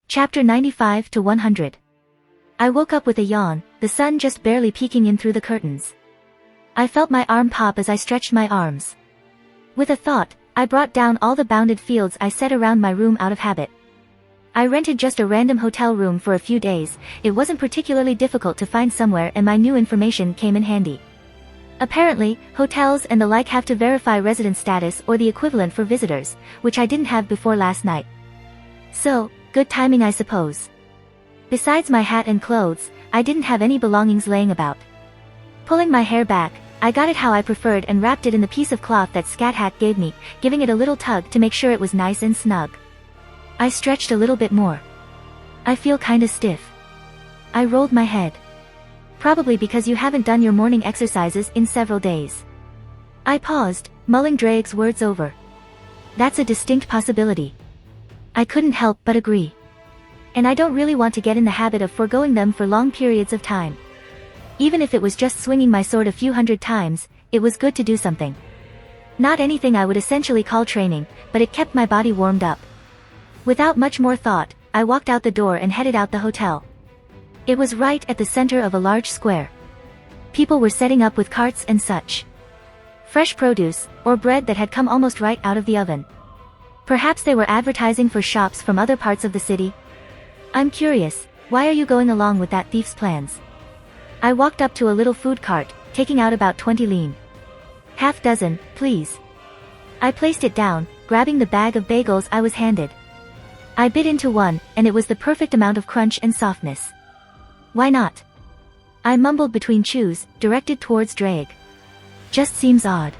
Chapter 95 to 100. I woke up with a yawn, the sun just barely peeking in through the curtains. I felt my arm pop as I stretched my arms. With a thought, I brought down all the bounded fields I set around my room out of habit. I rented just a random hotel room for a few days. It wasn't particularly difficult to find somewhere, and my new information came in handy. Apparently, hotels and the like have to verify resident status or the equivalent for visitors, which I didn't have before last night. So, good timing I suppose. Besides my hat and clothes, I didn't have any belongings laying about. Pulling my hair back, I got it how I preferred and wrapped it in the piece of cloth that Scat Hat gave me, giving it a little tug to make sure it was nice and snug. I stretched a little bit more. I feel kinda stiff. I rolled my head. Probably because you haven't done your morning exercises in several days. I paused, mulling Drake's words over. That's a distinct possibility. I couldn't help but agree. And I don't really want to get in the habit of foregoing them for long periods of time. Even if it was just swinging my sword a few hundred times, it was good to do something. Not anything I would essentially call training, but it kept my body warmed up. Without much more thought, I walked out the door and headed out the hotel. It was right at the center of a large square. People were setting up with carts and such. Fresh produce, or bread that had come almost right out of the oven. Perhaps they were advertising for shops from other parts of the city. I'm curious, why are you going along with that thief's plans? I walked up to a little food cart, taking out about 20 lean. Half dozen, please. I placed it down, grabbing the bag of bagels I was handed. I bit into one, and it was the perfect amount of crunch and softness. Why not? I mumbled between chews, directed towards Drake. Just seems odd.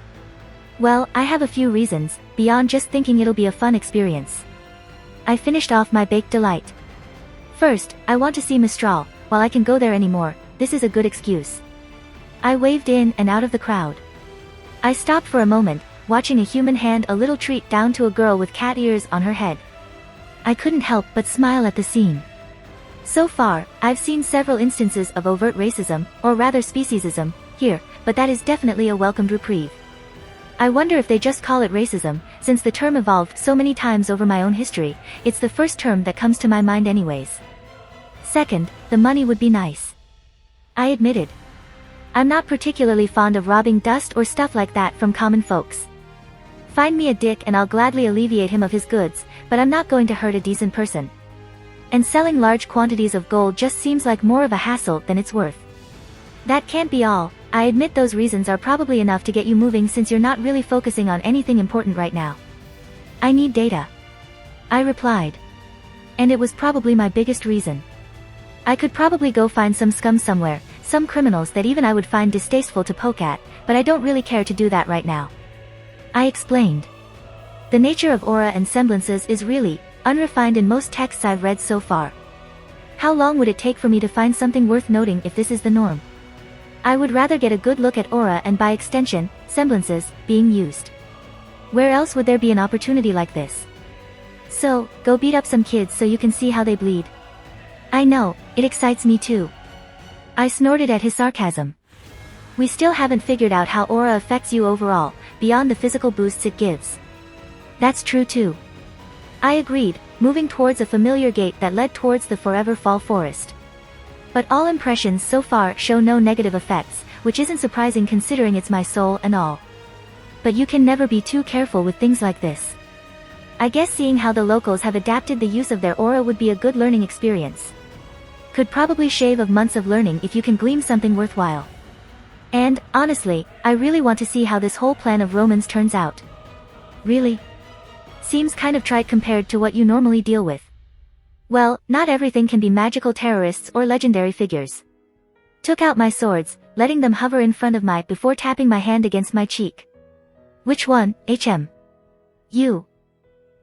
Well, I have a few reasons, beyond just thinking it'll be a fun experience. I finished off my baked delight. First, I want to see Mistral. While I can go there anymore, this is a good excuse. I waved in and out of the crowd. I stopped for a moment, watching a human hand a little treat down to a girl with cat ears on her head. I couldn't help but smile at the scene. So far, I've seen several instances of overt racism, or rather speciesism, here, but that is definitely a welcomed reprieve. I wonder if they just call it racism, since the term evolved so many times over my own history. It's the first term that comes to my mind anyways. Second, the money would be nice. I admitted. I'm not particularly fond of robbing dust or stuff like that from common folks. Find me a dick and I'll gladly alleviate him of his goods, but I'm not going to hurt a decent person. And selling large quantities of gold just seems like more of a hassle than it's worth. That can't be all. I admit those reasons are probably enough to get you moving since you're not really focusing on anything important right now. I need data. I replied. And it was probably my biggest reason. I could probably go find some scum somewhere, some criminals that even I would find distasteful to poke at, but I don't really care to do that right now. I explained. The nature of aura and semblances is really unrefined in most texts I've read so far. How long would it take for me to find something worth noting if this is the norm? I would rather get a good look at aura and by extension, semblances, being used. Where else would there be an opportunity like this? So, go beat up some kids so you can see how they bleed. I know, it excites me too. I snorted at his sarcasm. We still haven't figured out how aura affects you overall, beyond the physical boosts it gives. That's true too. I agreed, moving towards a familiar gate that led towards the Forever Fall forest. But all impressions so far show no negative effects, which isn't surprising considering it's my soul and all. But you can never be too careful with things like this. I guess seeing how the locals have adapted the use of their aura would be a good learning experience. Could probably shave off months of learning if you can glean something worthwhile. And, honestly, I really want to see how this whole plan of Romans turns out. Really? Seems kind of trite compared to what you normally deal with. Well, not everything can be magical terrorists or legendary figures. Took out my swords, letting them hover in front of my before tapping my hand against my cheek. Which one, HM? You.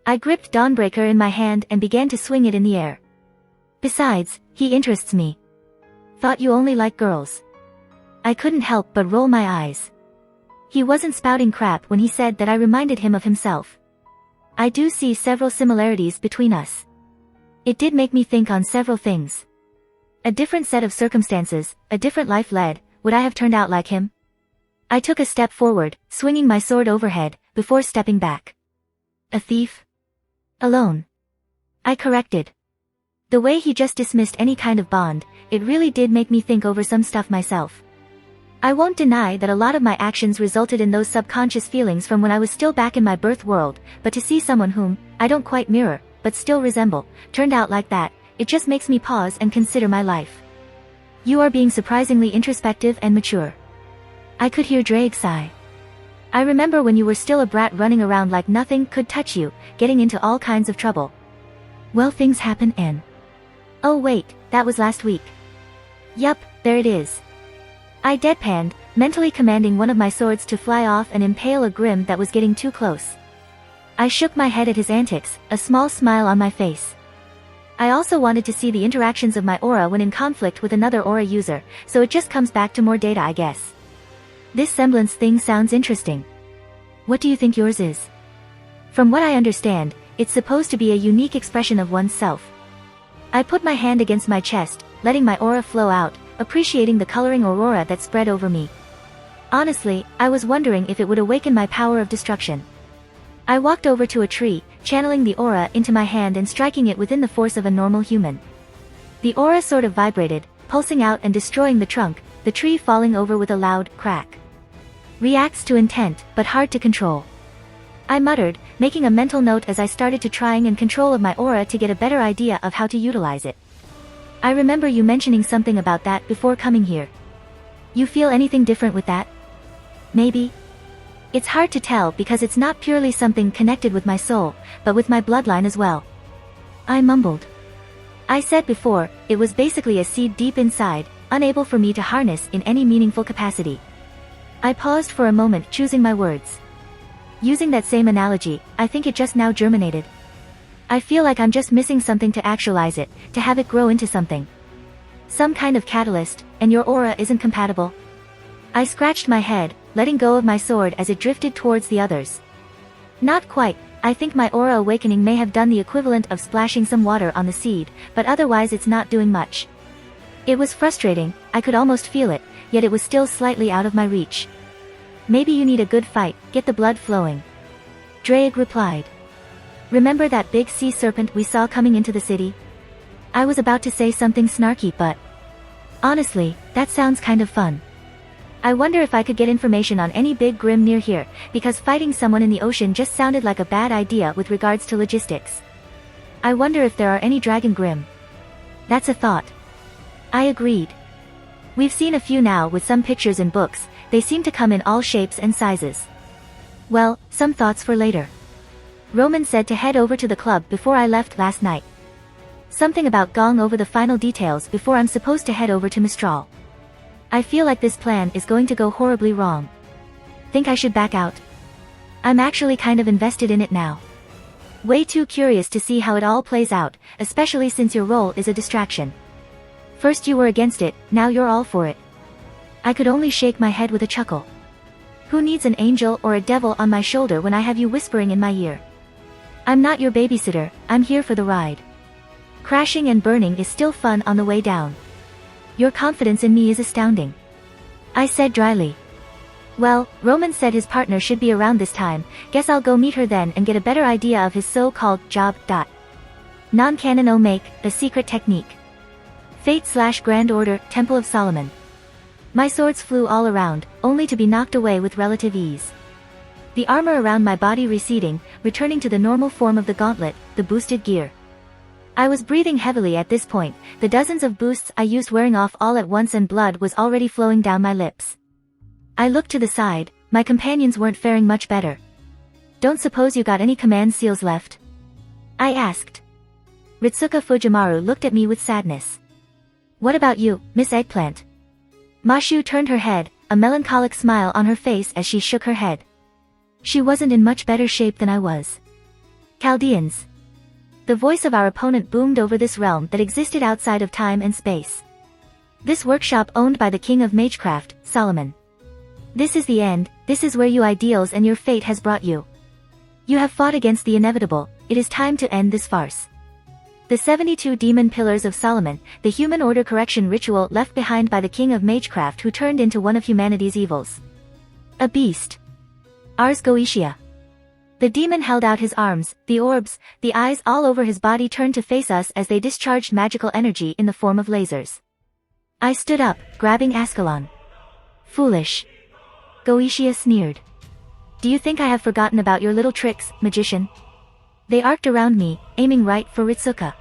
I gripped Dawnbreaker in my hand and began to swing it in the air. Besides, he interests me. Thought you only like girls. I couldn't help but roll my eyes. He wasn't spouting crap when he said that I reminded him of himself. I do see several similarities between us. It did make me think on several things. A different set of circumstances, a different life led, would I have turned out like him? I took a step forward, swinging my sword overhead, before stepping back. A thief? Alone. I corrected. The way he just dismissed any kind of bond, it really did make me think over some stuff myself. I won't deny that a lot of my actions resulted in those subconscious feelings from when I was still back in my birth world, but to see someone whom I don't quite mirror, but still resemble, turned out like that, it just makes me pause and consider my life. You are being surprisingly introspective and mature. I could hear Drake sigh. I remember when you were still a brat running around like nothing could touch you, getting into all kinds of trouble. Well, things happen and... Oh wait, that was last week. Yup, there it is. I deadpanned, mentally commanding one of my swords to fly off and impale a grim that was getting too close. I shook my head at his antics, a small smile on my face. I also wanted to see the interactions of my aura when in conflict with another aura user, so it just comes back to more data, I guess. This semblance thing sounds interesting. What do you think yours is? From what I understand, it's supposed to be a unique expression of oneself. I put my hand against my chest, letting my aura flow out, appreciating the coloring aurora that spread over me. Honestly, I was wondering if it would awaken my power of destruction. I walked over to a tree, channeling the aura into my hand and striking it within the force of a normal human. The aura sort of vibrated, pulsing out and destroying the trunk, the tree falling over with a loud crack. Reacts to intent, but hard to control. I muttered, making a mental note as I started to trying and control of my aura to get a better idea of how to utilize it. I remember you mentioning something about that before coming here. You feel anything different with that? Maybe? It's hard to tell because it's not purely something connected with my soul, but with my bloodline as well. I mumbled. I said before, it was basically a seed deep inside, unable for me to harness in any meaningful capacity. I paused for a moment, choosing my words. Using that same analogy, I think it just now germinated. I feel like I'm just missing something to actualize it, to have it grow into something. Some kind of catalyst, and your aura isn't compatible. I scratched my head, letting go of my sword as it drifted towards the others. Not quite. I think my aura awakening may have done the equivalent of splashing some water on the seed, but otherwise it's not doing much. It was frustrating, I could almost feel it, yet it was still slightly out of my reach. Maybe you need a good fight, get the blood flowing. Drake replied. Remember that big sea serpent we saw coming into the city? I was about to say something snarky, but... honestly, that sounds kind of fun. I wonder if I could get information on any big grim near here, because fighting someone in the ocean just sounded like a bad idea with regards to logistics. I wonder if there are any dragon grim. That's a thought. I agreed. We've seen a few now with some pictures in books, they seem to come in all shapes and sizes. Well, some thoughts for later. Roman said to head over to the club before I left last night. Something about going over the final details before I'm supposed to head over to Mistral. I feel like this plan is going to go horribly wrong. Think I should back out? I'm actually kind of invested in it now. Way too curious to see how it all plays out, especially since your role is a distraction. First you were against it, now you're all for it. I could only shake my head with a chuckle. Who needs an angel or a devil on my shoulder when I have you whispering in my ear? I'm not your babysitter, I'm here for the ride. Crashing and burning is still fun on the way down. Your confidence in me is astounding. I said dryly. Well, Roman said his partner should be around this time, guess I'll go meet her then and get a better idea of his so-called job. Non-canon make, a secret technique. Fate/Grand Order, Temple of Solomon. My swords flew all around, only to be knocked away with relative ease. The armor around my body receding, returning to the normal form of the gauntlet, the boosted gear. I was breathing heavily at this point, the dozens of boosts I used wearing off all at once and blood was already flowing down my lips. I looked to the side, my companions weren't faring much better. Don't suppose you got any command seals left? I asked. Ritsuka Fujimaru looked at me with sadness. What about you, Miss Eggplant? Mashu turned her head, a melancholic smile on her face as she shook her head. She wasn't in much better shape than I was. Chaldeans. The voice of our opponent boomed over this realm that existed outside of time and space. This workshop owned by the king of magecraft, Solomon. This is the end, this is where your ideals and your fate has brought you. You have fought against the inevitable, it is time to end this farce. The 72 demon pillars of Solomon, the human order correction ritual left behind by the king of magecraft who turned into one of humanity's evils. A beast. Ars Goetia. The demon held out his arms, the orbs, the eyes all over his body turned to face us as they discharged magical energy in the form of lasers. I stood up, grabbing Ascalon. Foolish. Goetia sneered. Do you think I have forgotten about your little tricks, magician? They arced around me, aiming right for Ritsuka.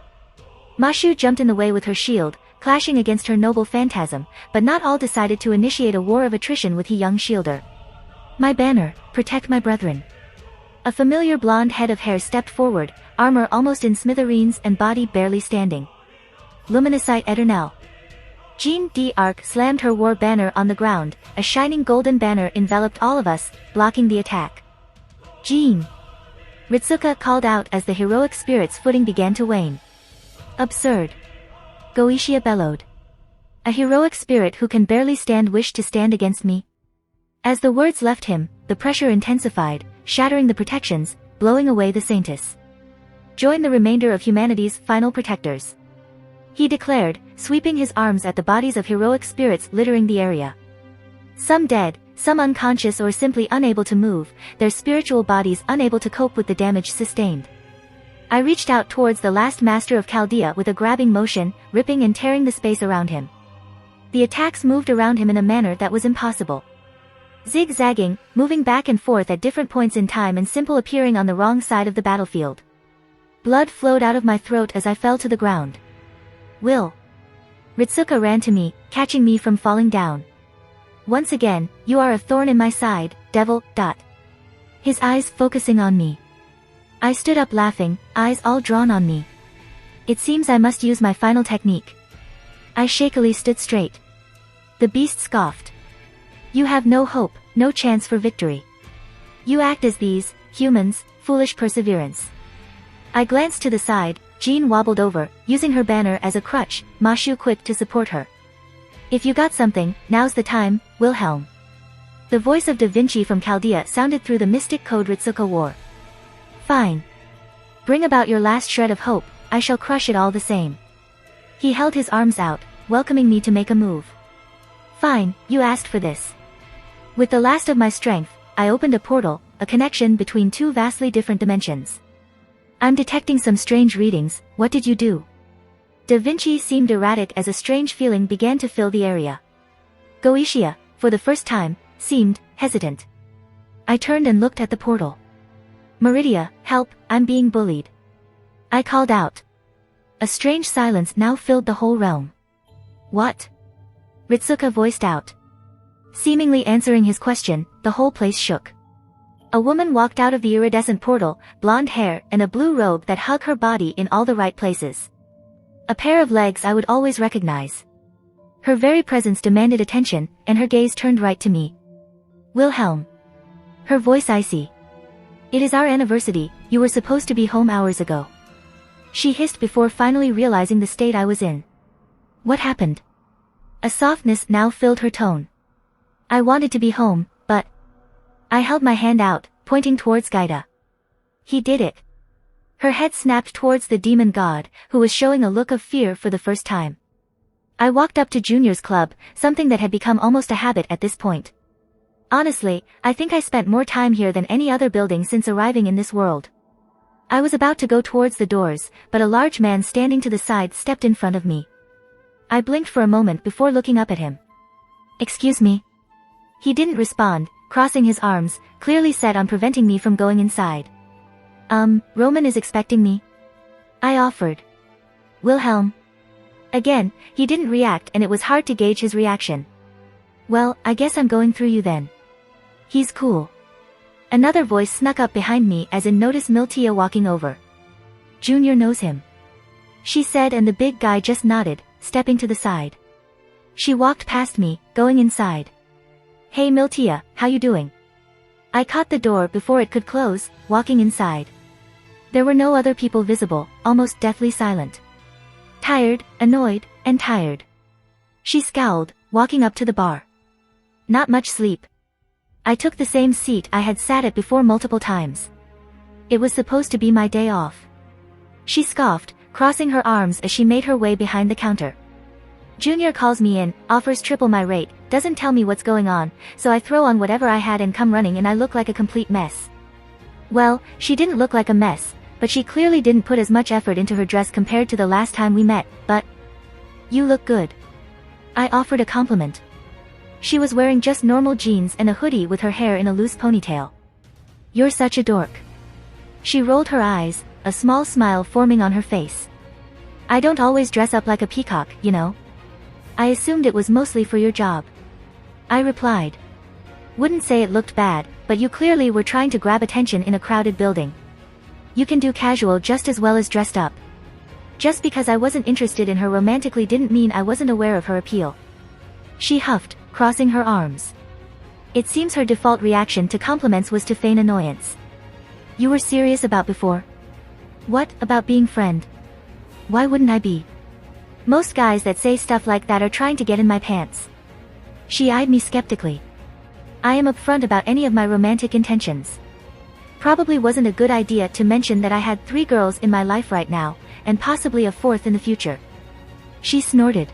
Mashu jumped in the way with her shield, clashing against her noble phantasm, but not all decided to initiate a war of attrition with he young shielder. My banner, protect my brethren. A familiar blonde head of hair stepped forward, armor almost in smithereens and body barely standing. Luminosite Eternelle. Jean d'Arc slammed her war banner on the ground, a shining golden banner enveloped all of us, blocking the attack. Jean! Ritsuka called out as the heroic spirit's footing began to wane. Absurd. Goetia bellowed. A heroic spirit who can barely stand wished to stand against me? As the words left him, the pressure intensified, shattering the protections, blowing away the Saintess. Join the remainder of humanity's final protectors. He declared, sweeping his arms at the bodies of heroic spirits littering the area. Some dead, some unconscious or simply unable to move, their spiritual bodies unable to cope with the damage sustained. I reached out towards the last master of Chaldea with a grabbing motion, ripping and tearing the space around him. The attacks moved around him in a manner that was impossible. Zigzagging, moving back and forth at different points in time and simple appearing on the wrong side of the battlefield. Blood flowed out of my throat as I fell to the ground. Will. Ritsuka ran to me, catching me from falling down. Once again, you are a thorn in my side, devil. His eyes focusing on me. I stood up laughing, eyes all drawn on me. It seems I must use my final technique. I shakily stood straight. The beast scoffed. You have no hope, no chance for victory. You act as these, humans, foolish perseverance. I glanced to the side, Jean wobbled over, using her banner as a crutch, Mashu quick to support her. If you got something, now's the time, Wilhelm. The voice of Da Vinci from Chaldea sounded through the mystic code Ritsuka wore. Fine. Bring about your last shred of hope, I shall crush it all the same. He held his arms out, welcoming me to make a move. Fine, you asked for this. With the last of my strength, I opened a portal, a connection between two vastly different dimensions. I'm detecting some strange readings, what did you do? Da Vinci seemed erratic as a strange feeling began to fill the area. Goetia, for the first time, seemed hesitant. I turned and looked at the portal. Meridia, help, I'm being bullied. I called out. A strange silence now filled the whole realm. What? Ritsuka voiced out. Seemingly answering his question, the whole place shook. A woman walked out of the iridescent portal, blonde hair and a blue robe that hugged her body in all the right places. A pair of legs I would always recognize. Her very presence demanded attention, and her gaze turned right to me. Wilhelm. Her voice icy. It is our anniversary, you were supposed to be home hours ago. She hissed before finally realizing the state I was in. What happened? A softness now filled her tone. I wanted to be home, but... I held my hand out, pointing towards Gaida. He did it. Her head snapped towards the demon god, who was showing a look of fear for the first time. I walked up to Junior's club, something that had become almost a habit at this point. Honestly, I think I spent more time here than any other building since arriving in this world. I was about to go towards the doors, but a large man standing to the side stepped in front of me. I blinked for a moment before looking up at him. Excuse me. He didn't respond, crossing his arms, clearly set on preventing me from going inside. Roman is expecting me? I offered. Wilhelm. Again, he didn't react and it was hard to gauge his reaction. Well, I guess I'm going through you then. He's cool. Another voice snuck up behind me as in noticed Miltia walking over. Junior knows him. She said and the big guy just nodded, stepping to the side. She walked past me, going inside. Hey Miltia, how you doing? I caught the door before it could close, walking inside. There were no other people visible, almost deathly silent. Tired, annoyed, and tired. She scowled, walking up to the bar. Not much sleep. I took the same seat I had sat at before multiple times. It was supposed to be my day off. She scoffed, crossing her arms as she made her way behind the counter. Junior calls me in, offers triple my rate, doesn't tell me what's going on, so I throw on whatever I had and come running and I look like a complete mess. Well, she didn't look like a mess, but she clearly didn't put as much effort into her dress compared to the last time we met, but... You look good. I offered a compliment. She was wearing just normal jeans and a hoodie with her hair in a loose ponytail. You're such a dork. She rolled her eyes, a small smile forming on her face. I don't always dress up like a peacock, you know. I assumed it was mostly for your job. I replied. Wouldn't say it looked bad, but you clearly were trying to grab attention in a crowded building. You can do casual just as well as dressed up. Just because I wasn't interested in her romantically didn't mean I wasn't aware of her appeal. She huffed, crossing her arms. It seems her default reaction to compliments was to feign annoyance. You were serious about before? What, about being friend? Why wouldn't I be? Most guys that say stuff like that are trying to get in my pants. She eyed me skeptically. I am upfront about any of my romantic intentions. Probably wasn't a good idea to mention that I had 3 girls in my life right now, and possibly a 4th in the future. She snorted.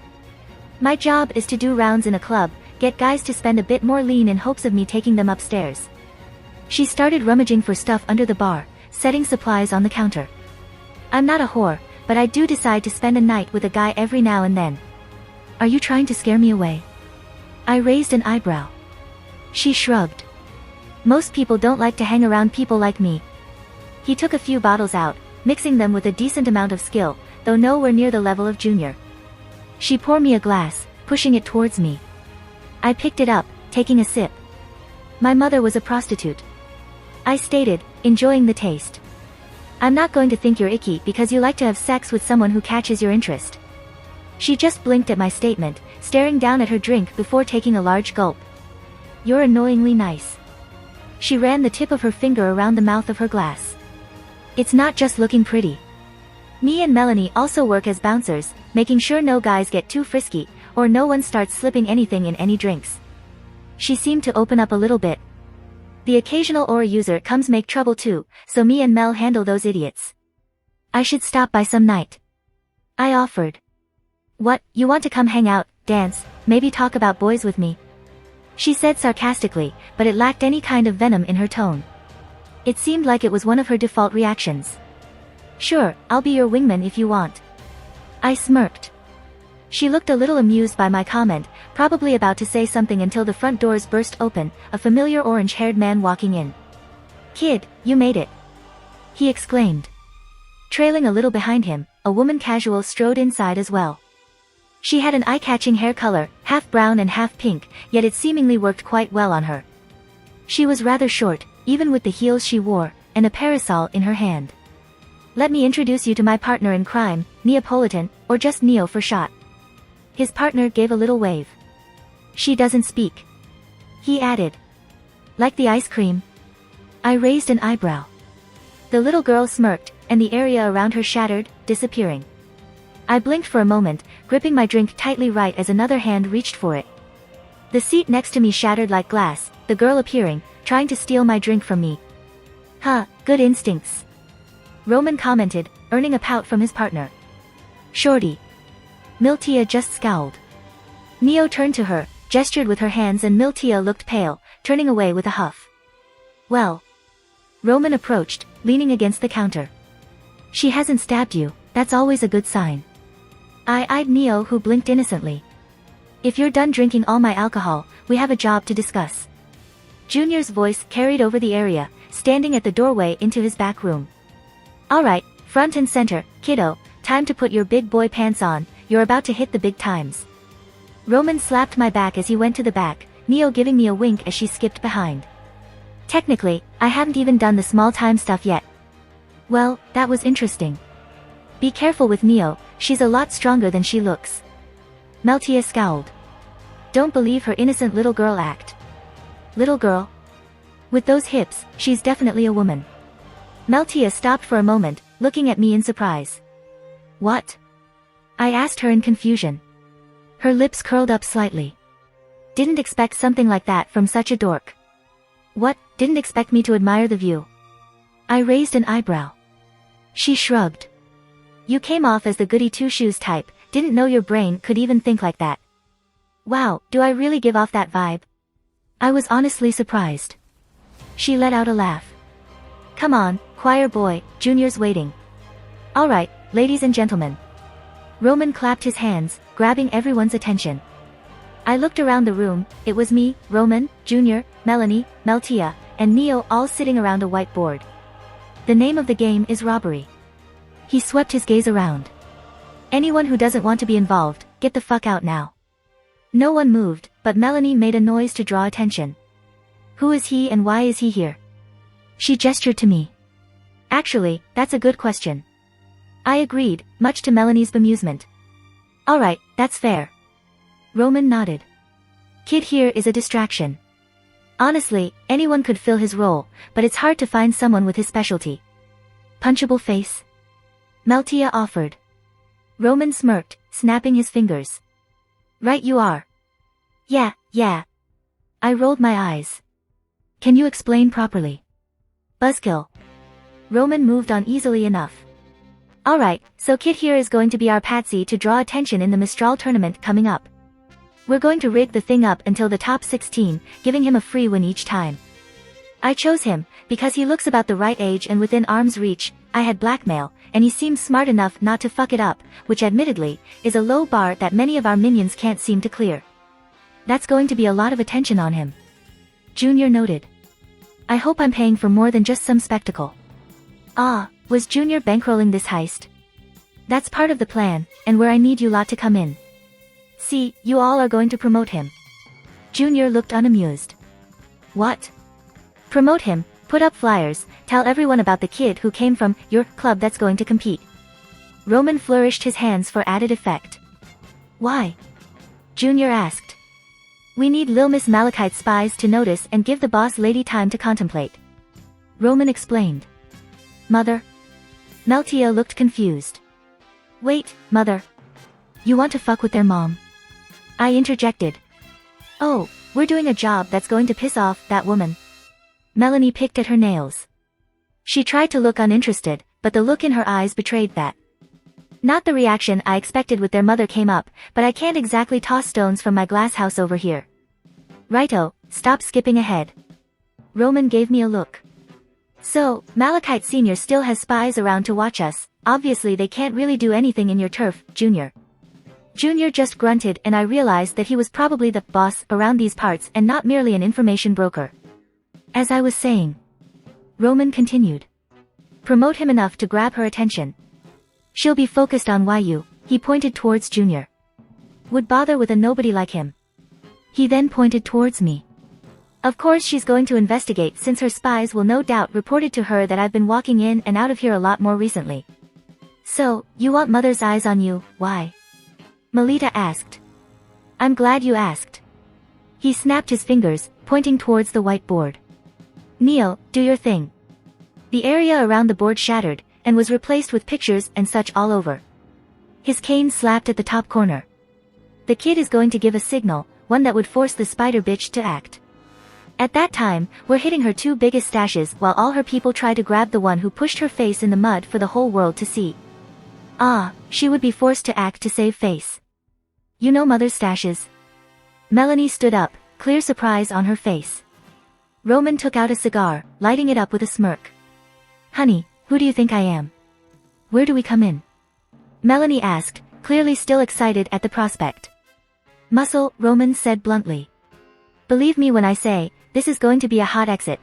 My job is to do rounds in a club, get guys to spend a bit more lean in hopes of me taking them upstairs. She started rummaging for stuff under the bar, setting supplies on the counter. I'm not a whore, but I do decide to spend a night with a guy every now and then. Are you trying to scare me away? I raised an eyebrow. She shrugged. Most people don't like to hang around people like me. He took a few bottles out, mixing them with a decent amount of skill, though nowhere near the level of junior. She poured me a glass, pushing it towards me. I picked it up, taking a sip. My mother was a prostitute. I stated, enjoying the taste. I'm not going to think you're icky because you like to have sex with someone who catches your interest. She just blinked at my statement, staring down at her drink before taking a large gulp. You're annoyingly nice. She ran the tip of her finger around the mouth of her glass. It's not just looking pretty. Me and Melanie also work as bouncers, making sure no guys get too frisky, or no one starts slipping anything in any drinks. She seemed to open up a little bit. The occasional aura user comes make trouble too, so me and Mel handle those idiots. I should stop by some night. I offered. What, you want to come hang out, dance, maybe talk about boys with me? She said sarcastically, but it lacked any kind of venom in her tone. It seemed like it was one of her default reactions. Sure, I'll be your wingman if you want. I smirked. She looked a little amused by my comment, probably about to say something until the front doors burst open, a familiar orange-haired man walking in. Kid, you made it. He exclaimed. Trailing a little behind him, a woman casual strode inside as well. She had an eye-catching hair color, half brown and half pink, yet it seemingly worked quite well on her. She was rather short, even with the heels she wore, and a parasol in her hand. Let me introduce you to my partner in crime, Neapolitan, or just Neo for short. His partner gave a little wave. She doesn't speak. He added. Like the ice cream? I raised an eyebrow. The little girl smirked, and the area around her shattered, disappearing. I blinked for a moment, gripping my drink tightly right as another hand reached for it. The seat next to me shattered like glass, the girl appearing, trying to steal my drink from me. Huh, good instincts. Roman commented, earning a pout from his partner. Shorty. Miltia just scowled. Neo turned to her, gestured with her hands, and Miltia looked pale, turning away with a huff. Well. Roman approached, leaning against the counter. She hasn't stabbed you, that's always a good sign. I eyed Neo, who blinked innocently. If you're done drinking all my alcohol, we have a job to discuss. Junior's voice carried over the area, standing at the doorway into his back room. Alright, front and center, kiddo, time to put your big boy pants on, you're about to hit the big times. Roman slapped my back as he went to the back, Neo giving me a wink as she skipped behind. Technically, I haven't even done the small time stuff yet. Well, that was interesting. Be careful with Neo, she's a lot stronger than she looks. Meltia scowled. Don't believe her innocent little girl act. Little girl? With those hips, she's definitely a woman. Meltia stopped for a moment, looking at me in surprise. What? I asked her in confusion. Her lips curled up slightly. Didn't expect something like that from such a dork. What, didn't expect me to admire the view? I raised an eyebrow. She shrugged. You came off as the goody two-shoes type, didn't know your brain could even think like that. Wow, do I really give off that vibe? I was honestly surprised. She let out a laugh. Come on, choir boy, Junior's waiting. Alright, ladies and gentlemen. Roman clapped his hands, grabbing everyone's attention. I looked around the room. It was me, Roman, Junior, Melanie, Meltia, and Neo all sitting around a whiteboard. The name of the game is robbery. He swept his gaze around. Anyone who doesn't want to be involved, get the fuck out now. No one moved, but Melanie made a noise to draw attention. Who is he and why is he here? She gestured to me. Actually, that's a good question. I agreed, much to Melanie's bemusement. Alright, that's fair. Roman nodded. Kid here is a distraction. Honestly, anyone could fill his role, but it's hard to find someone with his specialty. Punchable face? Meltia offered. Roman smirked, snapping his fingers. Right you are. Yeah. I rolled my eyes. Can you explain properly? Buzzkill. Roman moved on easily enough. Alright, so Kid here is going to be our patsy to draw attention in the Mistral tournament coming up. We're going to rig the thing up until the top 16, giving him a free win each time. I chose him, because he looks about the right age and within arm's reach. I had blackmail, and he seems smart enough not to fuck it up, which admittedly, is a low bar that many of our minions can't seem to clear. That's going to be a lot of attention on him. Junior noted. I hope I'm paying for more than just some spectacle. Ah, was Junior bankrolling this heist? That's part of the plan, and where I need you lot to come in. See, you all are going to promote him. Junior looked unamused. What? Promote him, put up flyers, tell everyone about the kid who came from your club that's going to compete. Roman flourished his hands for added effect. Why? Junior asked. We need Lil Miss Malachite's spies to notice and give the boss lady time to contemplate. Roman explained. Mother? Meltia looked confused. Wait, mother. You want to fuck with their mom? I interjected. Oh, we're doing a job that's going to piss off that woman. Melanie picked at her nails. She tried to look uninterested, but the look in her eyes betrayed that. Not the reaction I expected with their mother came up, but I can't exactly toss stones from my glass house over here. Righto, stop skipping ahead. Roman gave me a look. So, Malachite Sr. still has spies around to watch us. Obviously they can't really do anything in your turf, Junior. Junior just grunted and I realized that he was probably the boss around these parts and not merely an information broker. As I was saying. Roman continued. Promote him enough to grab her attention. She'll be focused on YU, he pointed towards Junior. Would bother with a nobody like him. He then pointed towards me. Of course she's going to investigate since her spies will no doubt reported to her that I've been walking in and out of here a lot more recently. So, you want mother's eyes on you, why? Melita asked. I'm glad you asked. He snapped his fingers, pointing towards the whiteboard. Neo, do your thing. The area around the board shattered, and was replaced with pictures and such all over. His cane slapped at the top corner. The kid is going to give a signal, one that would force the spider bitch to act. At that time, we're hitting her two biggest stashes while all her people try to grab the one who pushed her face in the mud for the whole world to see. Ah, she would be forced to act to save face. You know mother's stashes. Melanie stood up, clear surprise on her face. Roman took out a cigar, lighting it up with a smirk. Honey, who do you think I am? Where do we come in? Melanie asked, clearly still excited at the prospect. Muscle, Roman said bluntly. Believe me when I say, this is going to be a hot exit.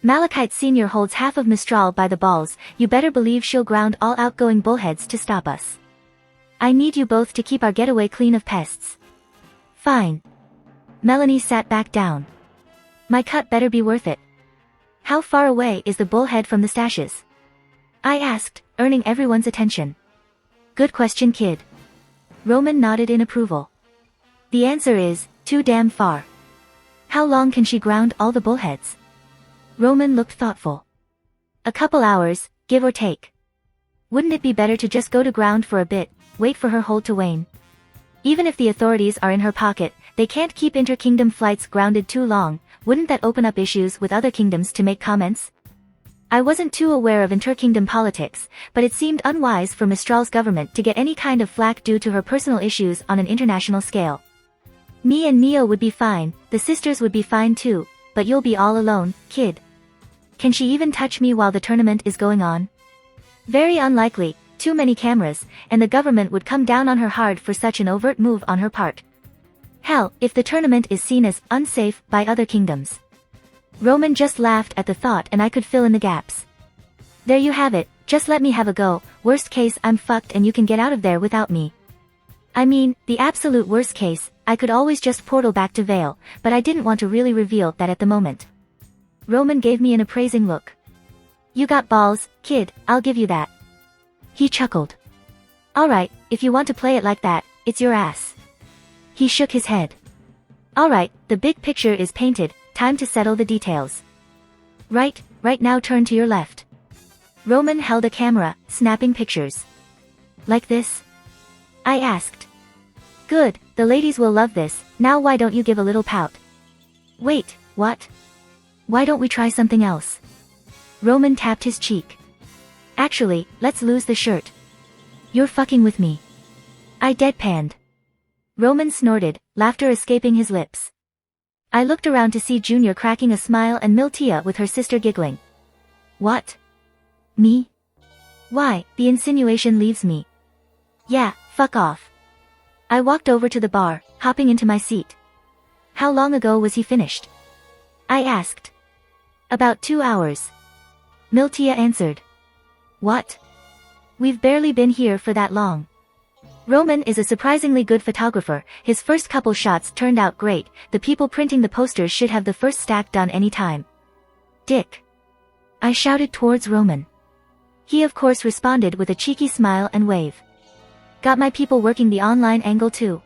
Malachite Sr. holds half of Mistral by the balls, you better believe she'll ground all outgoing bullheads to stop us. I need you both to keep our getaway clean of pests. Fine. Melanie sat back down. My cut better be worth it. How far away is the bullhead from the stashes? I asked, earning everyone's attention. Good question, kid. Roman nodded in approval. The answer is, too damn far. How long can she ground all the bullheads? Roman looked thoughtful. A couple hours, give or take. Wouldn't it be better to just go to ground for a bit, wait for her hold to wane? Even if the authorities are in her pocket, they can't keep inter-kingdom flights grounded too long. Wouldn't that open up issues with other kingdoms to make comments? I wasn't too aware of inter-kingdom politics, but it seemed unwise for Mistral's government to get any kind of flack due to her personal issues on an international scale. Me and Neo would be fine, the sisters would be fine too, but you'll be all alone, kid. can she even touch me while the tournament is going on? Very unlikely, too many cameras, and the government would come down on her hard for such an overt move on her part. Hell, if the tournament is seen as unsafe by other kingdoms. Roman just laughed at the thought and I could fill in the gaps. There you have it, just let me have a go, worst case I'm fucked and you can get out of there without me. I mean, the absolute worst case, I could always just portal back to Vale, but I didn't want to really reveal that at the moment. Roman gave me an appraising look. You got balls, kid, I'll give you that. He chuckled. Alright, if you want to play it like that, it's your ass. He shook his head. Alright, the big picture is painted, time to settle the details. Right now turn to your left. Roman held a camera, snapping pictures. Like this? I asked. Good, the ladies will love this, now why don't you give a little pout? Wait, what? Why don't we try something else? Roman tapped his cheek. Actually, let's lose the shirt. You're fucking with me. I deadpanned. Roman snorted, laughter escaping his lips. I looked around to see Junior cracking a smile and Miltia with her sister giggling. What? Me? Why, the insinuation leaves me. Yeah, fuck off. I walked over to the bar, hopping into my seat. How long ago was he finished? I asked. About 2 hours. Miltia answered. What? We've barely been here for that long. Roman is a surprisingly good photographer, his first couple shots turned out great, the people printing the posters should have the first stack done any time. Dick. I shouted towards Roman. He of course responded with a cheeky smile and wave. Got my people working the online angle too.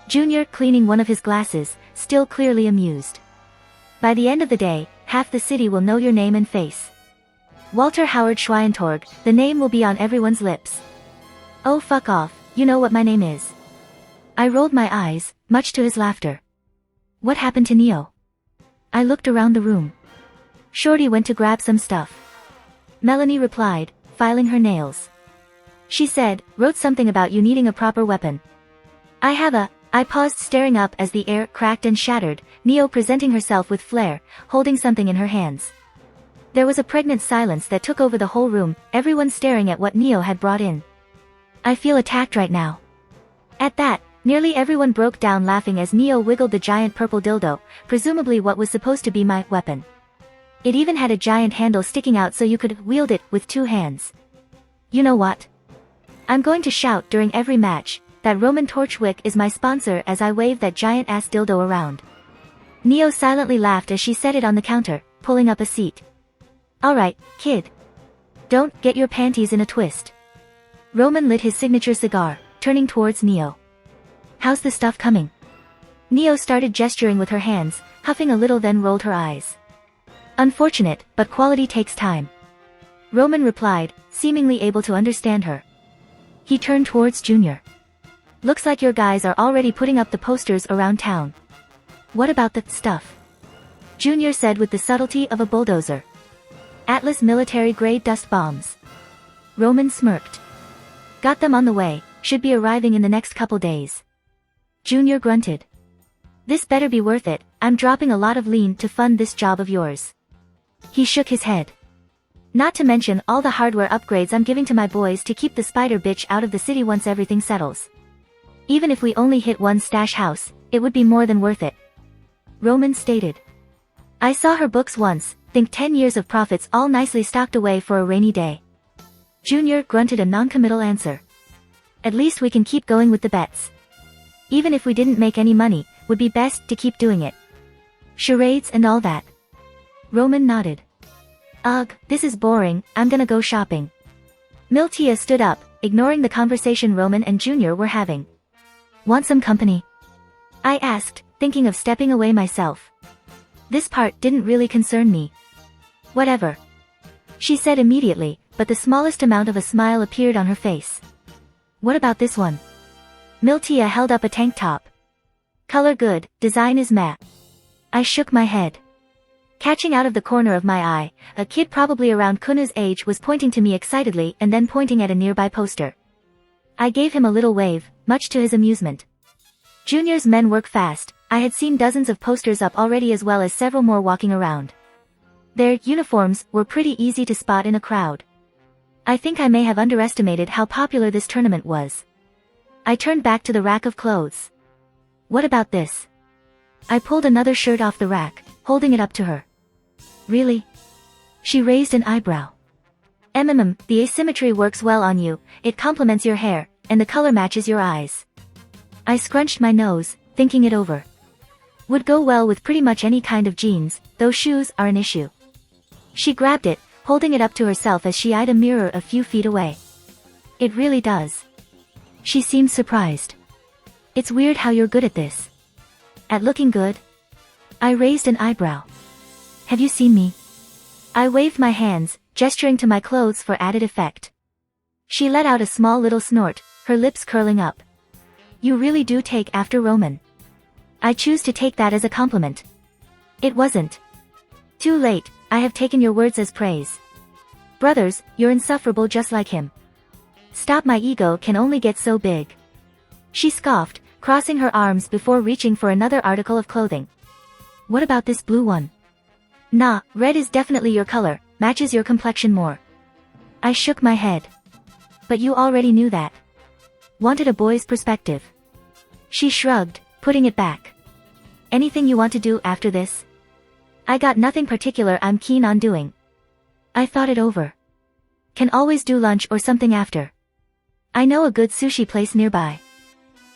Junior cleaning one of his glasses, still clearly amused. By the end of the day, half the city will know your name and face. Walter Howard Schweintorg, the name will be on everyone's lips. Oh fuck off, you know what my name is. I rolled my eyes, much to his laughter. What happened to Neo? I looked around the room. Shorty went to grab some stuff. Melanie replied, filing her nails. She said, wrote something about you needing a proper weapon. I paused staring up as the air cracked and shattered, Neo presenting herself with flair, holding something in her hands. There was a pregnant silence that took over the whole room, everyone staring at what Neo had brought in. I feel attacked right now. At that, nearly everyone broke down laughing as Neo wiggled the giant purple dildo, presumably what was supposed to be my weapon. It even had a giant handle sticking out so you could wield it with 2 hands. You know what? I'm going to shout during every match, that Roman Torchwick is my sponsor as I wave that giant ass dildo around. Neo silently laughed as she set it on the counter, pulling up a seat. Alright, kid. Don't get your panties in a twist. Roman lit his signature cigar, turning towards Neo. How's the stuff coming? Neo started gesturing with her hands, huffing a little then rolled her eyes. Unfortunate, but quality takes time. Roman replied, seemingly able to understand her. He turned towards Junior. Looks like your guys are already putting up the posters around town. What about the stuff? Junior said with the subtlety of a bulldozer. Atlas military-grade dust bombs. Roman smirked. Got them on the way, should be arriving in the next couple days. Junior grunted. This better be worth it, I'm dropping a lot of lean to fund this job of yours. He shook his head. Not to mention all the hardware upgrades I'm giving to my boys to keep the spider bitch out of the city once everything settles. Even if we only hit one stash house, it would be more than worth it. Roman stated. I saw her books once, think 10 years of profits all nicely stocked away for a rainy day. Junior grunted a non-committal answer. At least we can keep going with the bets. Even if we didn't make any money, would be best to keep doing it. Charades and all that. Roman nodded. Ugh, this is boring, I'm gonna go shopping. Miltia stood up, ignoring the conversation Roman and Junior were having. Want some company? I asked, thinking of stepping away myself. This part didn't really concern me. Whatever. She said immediately, but the smallest amount of a smile appeared on her face. What about this one? Miltia held up a tank top. Color good, design is meh. I shook my head. Catching out of the corner of my eye, a kid probably around Kuna's age was pointing to me excitedly and then pointing at a nearby poster. I gave him a little wave, much to his amusement. Junior's men work fast, I had seen dozens of posters up already as well as several more walking around. Their uniforms were pretty easy to spot in a crowd. I think I may have underestimated how popular this tournament was. I turned back to the rack of clothes. What about this? I pulled another shirt off the rack, holding it up to her. Really? She raised an eyebrow. The asymmetry works well on you, it complements your hair, and the color matches your eyes. I scrunched my nose, thinking it over. Would go well with pretty much any kind of jeans, though shoes are an issue. She grabbed it, holding it up to herself as she eyed a mirror a few feet away. It really does. She seemed surprised. It's weird how you're good at this. At looking good? I raised an eyebrow. Have you seen me? I waved my hands, gesturing to my clothes for added effect. She let out a small little snort, her lips curling up. You really do take after Roman. I choose to take that as a compliment. It wasn't. Too late, I have taken your words as praise. Brothers, you're insufferable just like him. Stop, my ego can only get so big. She scoffed, crossing her arms before reaching for another article of clothing. What about this blue one? Nah, red is definitely your color, matches your complexion more. I shook my head. But you already knew that. Wanted a boy's perspective. She shrugged, putting it back. Anything you want to do after this? I got nothing particular I'm keen on doing. I thought it over. Can always do lunch or something after. I know a good sushi place nearby.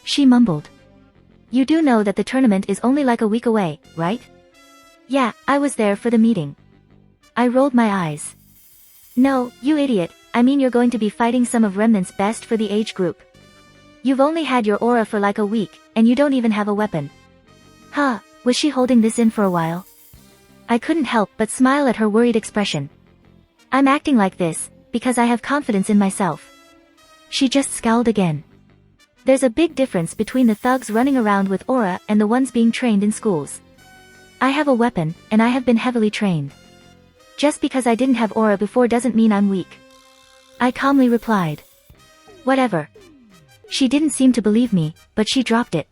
She mumbled. You do know that the tournament is only like a week away, right? Yeah, I was there for the meeting. I rolled my eyes. No, you idiot, I mean you're going to be fighting some of Remnant's best for the age group. You've only had your aura for like a week, and you don't even have a weapon. Huh, was she holding this in for a while? I couldn't help but smile at her worried expression. I'm acting like this, because I have confidence in myself. She just scowled again. There's a big difference between the thugs running around with aura and the ones being trained in schools. I have a weapon, and I have been heavily trained. Just because I didn't have aura before doesn't mean I'm weak. I calmly replied. Whatever. She didn't seem to believe me, but she dropped it.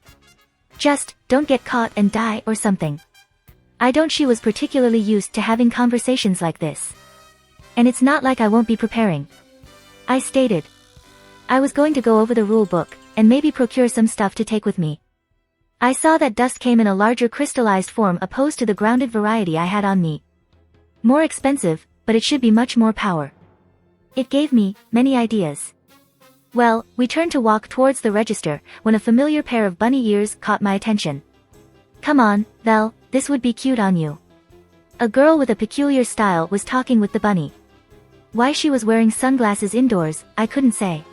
Just, don't get caught and die or something. I don't. She was particularly used to having conversations like this. And it's not like I won't be preparing. I stated. I was going to go over the rule book, and maybe procure some stuff to take with me. I saw that dust came in a larger crystallized form opposed to the grounded variety I had on me. More expensive, but it should be much more power. It gave me many ideas. Well, we turned to walk towards the register, when a familiar pair of bunny ears caught my attention. Come on, Vel, this would be cute on you. A girl with a peculiar style was talking with the bunny. Why she was wearing sunglasses indoors, I couldn't say.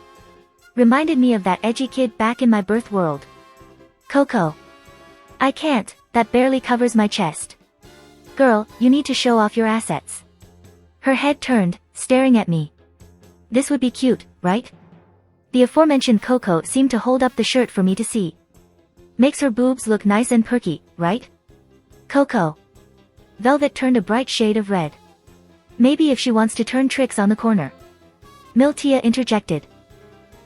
Reminded me of that edgy kid back in my birth world. Coco. I can't, that barely covers my chest. Girl, you need to show off your assets. Her head turned, staring at me. This would be cute, right? The aforementioned Coco seemed to hold up the shirt for me to see. Makes her boobs look nice and perky, right? Coco. Velvet turned a bright shade of red. Maybe if she wants to turn tricks on the corner. Miltia interjected.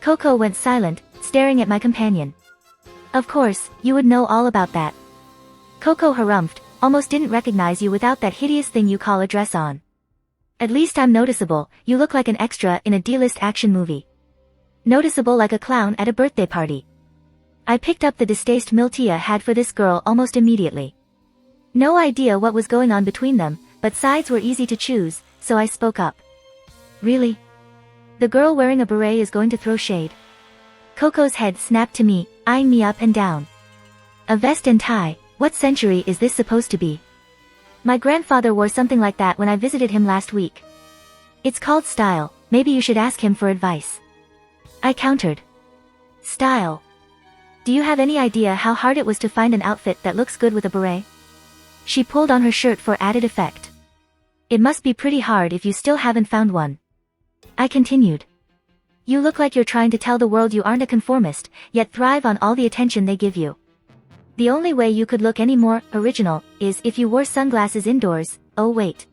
Coco went silent, staring at my companion. Of course, you would know all about that. Coco harumphed, almost didn't recognize you without that hideous thing you call a dress on. At least I'm noticeable, you look like an extra in a D-list action movie. Noticeable like a clown at a birthday party. I picked up the distaste Miltia had for this girl almost immediately. No idea what was going on between them, but sides were easy to choose, so I spoke up. Really? The girl wearing a beret is going to throw shade? Coco's head snapped to me, eyeing me up and down. A vest and tie, what century is this supposed to be? My grandfather wore something like that when I visited him last week. It's called style, maybe you should ask him for advice. I countered. Style. Do you have any idea how hard it was to find an outfit that looks good with a beret? She pulled on her shirt for added effect. It must be pretty hard if you still haven't found one. I continued. You look like you're trying to tell the world you aren't a conformist, yet thrive on all the attention they give you. The only way you could look any more original is if you wore sunglasses indoors. Oh wait.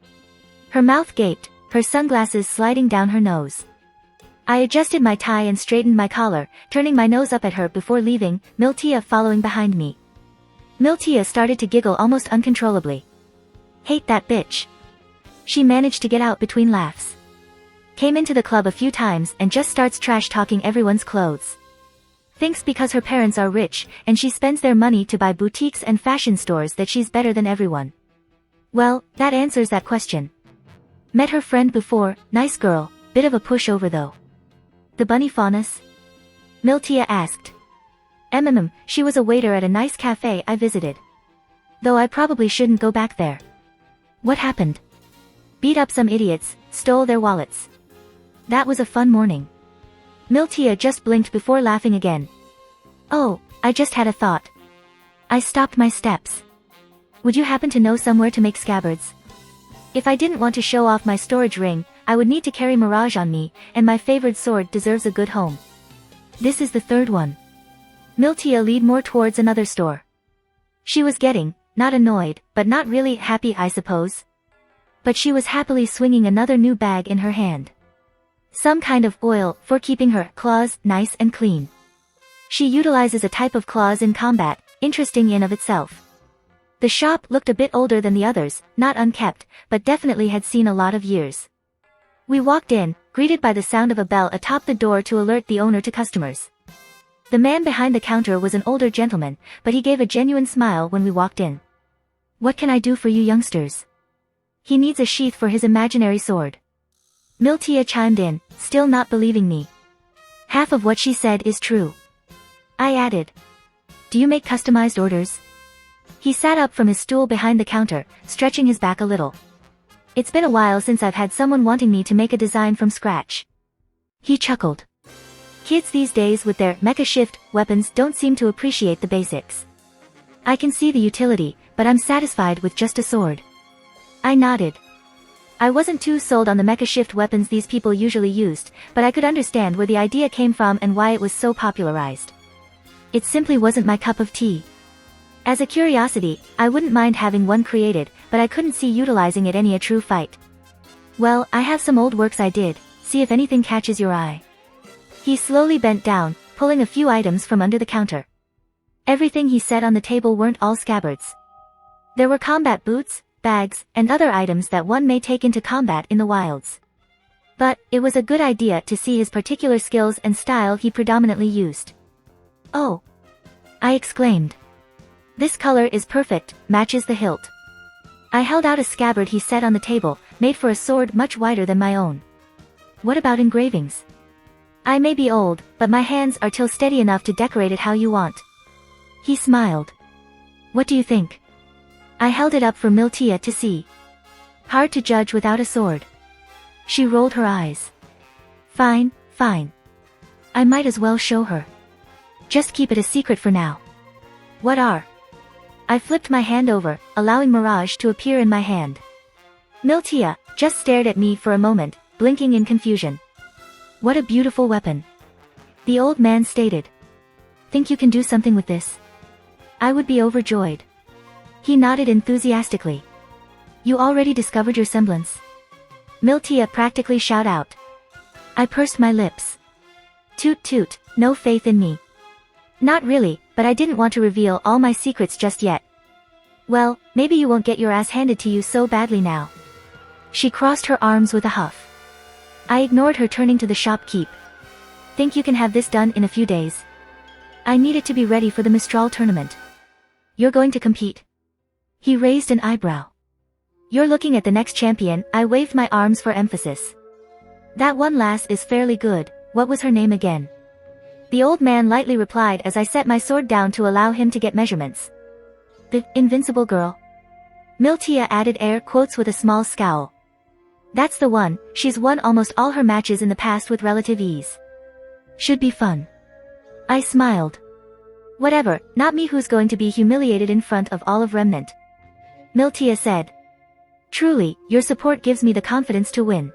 Her mouth gaped, her sunglasses sliding down her nose. I adjusted my tie and straightened my collar, turning my nose up at her before leaving, Miltia following behind me. Miltia started to giggle almost uncontrollably. Hate that bitch. She managed to get out between laughs. Came into the club a few times and just starts trash-talking everyone's clothes. Thinks because her parents are rich, and she spends their money to buy boutiques and fashion stores that she's better than everyone. Well, that answers that question. Met her friend before, nice girl, bit of a pushover though. The bunny faunus? Miltia asked. She was a waiter at a nice cafe I visited. Though I probably shouldn't go back there. What happened? Beat up some idiots, stole their wallets. That was a fun morning. Miltia just blinked before laughing again. Oh, I just had a thought. I stopped my steps. Would you happen to know somewhere to make scabbards? If I didn't want to show off my storage ring, I would need to carry Mirage on me, and my favored sword deserves a good home. This is the third one. Miltia lead more towards another store. She was getting, not annoyed, but not really happy I suppose. But she was happily swinging another new bag in her hand. Some kind of oil for keeping her claws nice and clean. She utilizes a type of claws in combat, interesting in of itself. The shop looked a bit older than the others, not unkept, but definitely had seen a lot of years. We walked in, greeted by the sound of a bell atop the door to alert the owner to customers. The man behind the counter was an older gentleman, but he gave a genuine smile when we walked in. What can I do for you youngsters? He needs a sheath for his imaginary sword. Miltia chimed in, still not believing me. Half of what she said is true. I added. Do you make customized orders? He sat up from his stool behind the counter, stretching his back a little. It's been a while since I've had someone wanting me to make a design from scratch. He chuckled. Kids these days with their mecha shift weapons don't seem to appreciate the basics. I can see the utility, but I'm satisfied with just a sword. I nodded. I wasn't too sold on the mecha shift weapons these people usually used, but I could understand where the idea came from and why it was so popularized. It simply wasn't my cup of tea. As a curiosity, I wouldn't mind having one created, but I couldn't see utilizing it any a true fight. Well, I have some old works I did, see if anything catches your eye. He slowly bent down, pulling a few items from under the counter. Everything he set on the table weren't all scabbards. There were combat boots, bags, and other items that one may take into combat in the wilds. But, it was a good idea to see his particular skills and style he predominantly used. Oh! I exclaimed. This color is perfect, matches the hilt. I held out a scabbard he set on the table, made for a sword much wider than my own. What about engravings? I may be old, but my hands are still steady enough to decorate it how you want. He smiled. What do you think? I held it up for Miltia to see. Hard to judge without a sword. She rolled her eyes. Fine, fine. I might as well show her. Just keep it a secret for now. What are? I flipped my hand over, allowing Mirage to appear in my hand. Miltia just stared at me for a moment, blinking in confusion. What a beautiful weapon. The old man stated. Think you can do something with this? I would be overjoyed. He nodded enthusiastically. You already discovered your semblance? Miltia practically shout out. I pursed my lips. Toot toot, no faith in me. Not really, but I didn't want to reveal all my secrets just yet. Well, maybe you won't get your ass handed to you so badly now. She crossed her arms with a huff. I ignored her, turning to the shopkeep. Think you can have this done in a few days? I need it to be ready for the Mistral tournament. You're going to compete? He raised an eyebrow. You're looking at the next champion. I waved my arms for emphasis. That one lass is fairly good. What was her name again? The old man lightly replied as I set my sword down to allow him to get measurements. The invincible girl. Miltia added air quotes with a small scowl. That's the one. She's won almost all her matches in the past with relative ease. Should be fun. I smiled. Whatever, not me who's going to be humiliated in front of all of Remnant. Miltia said. Truly, your support gives me the confidence to win.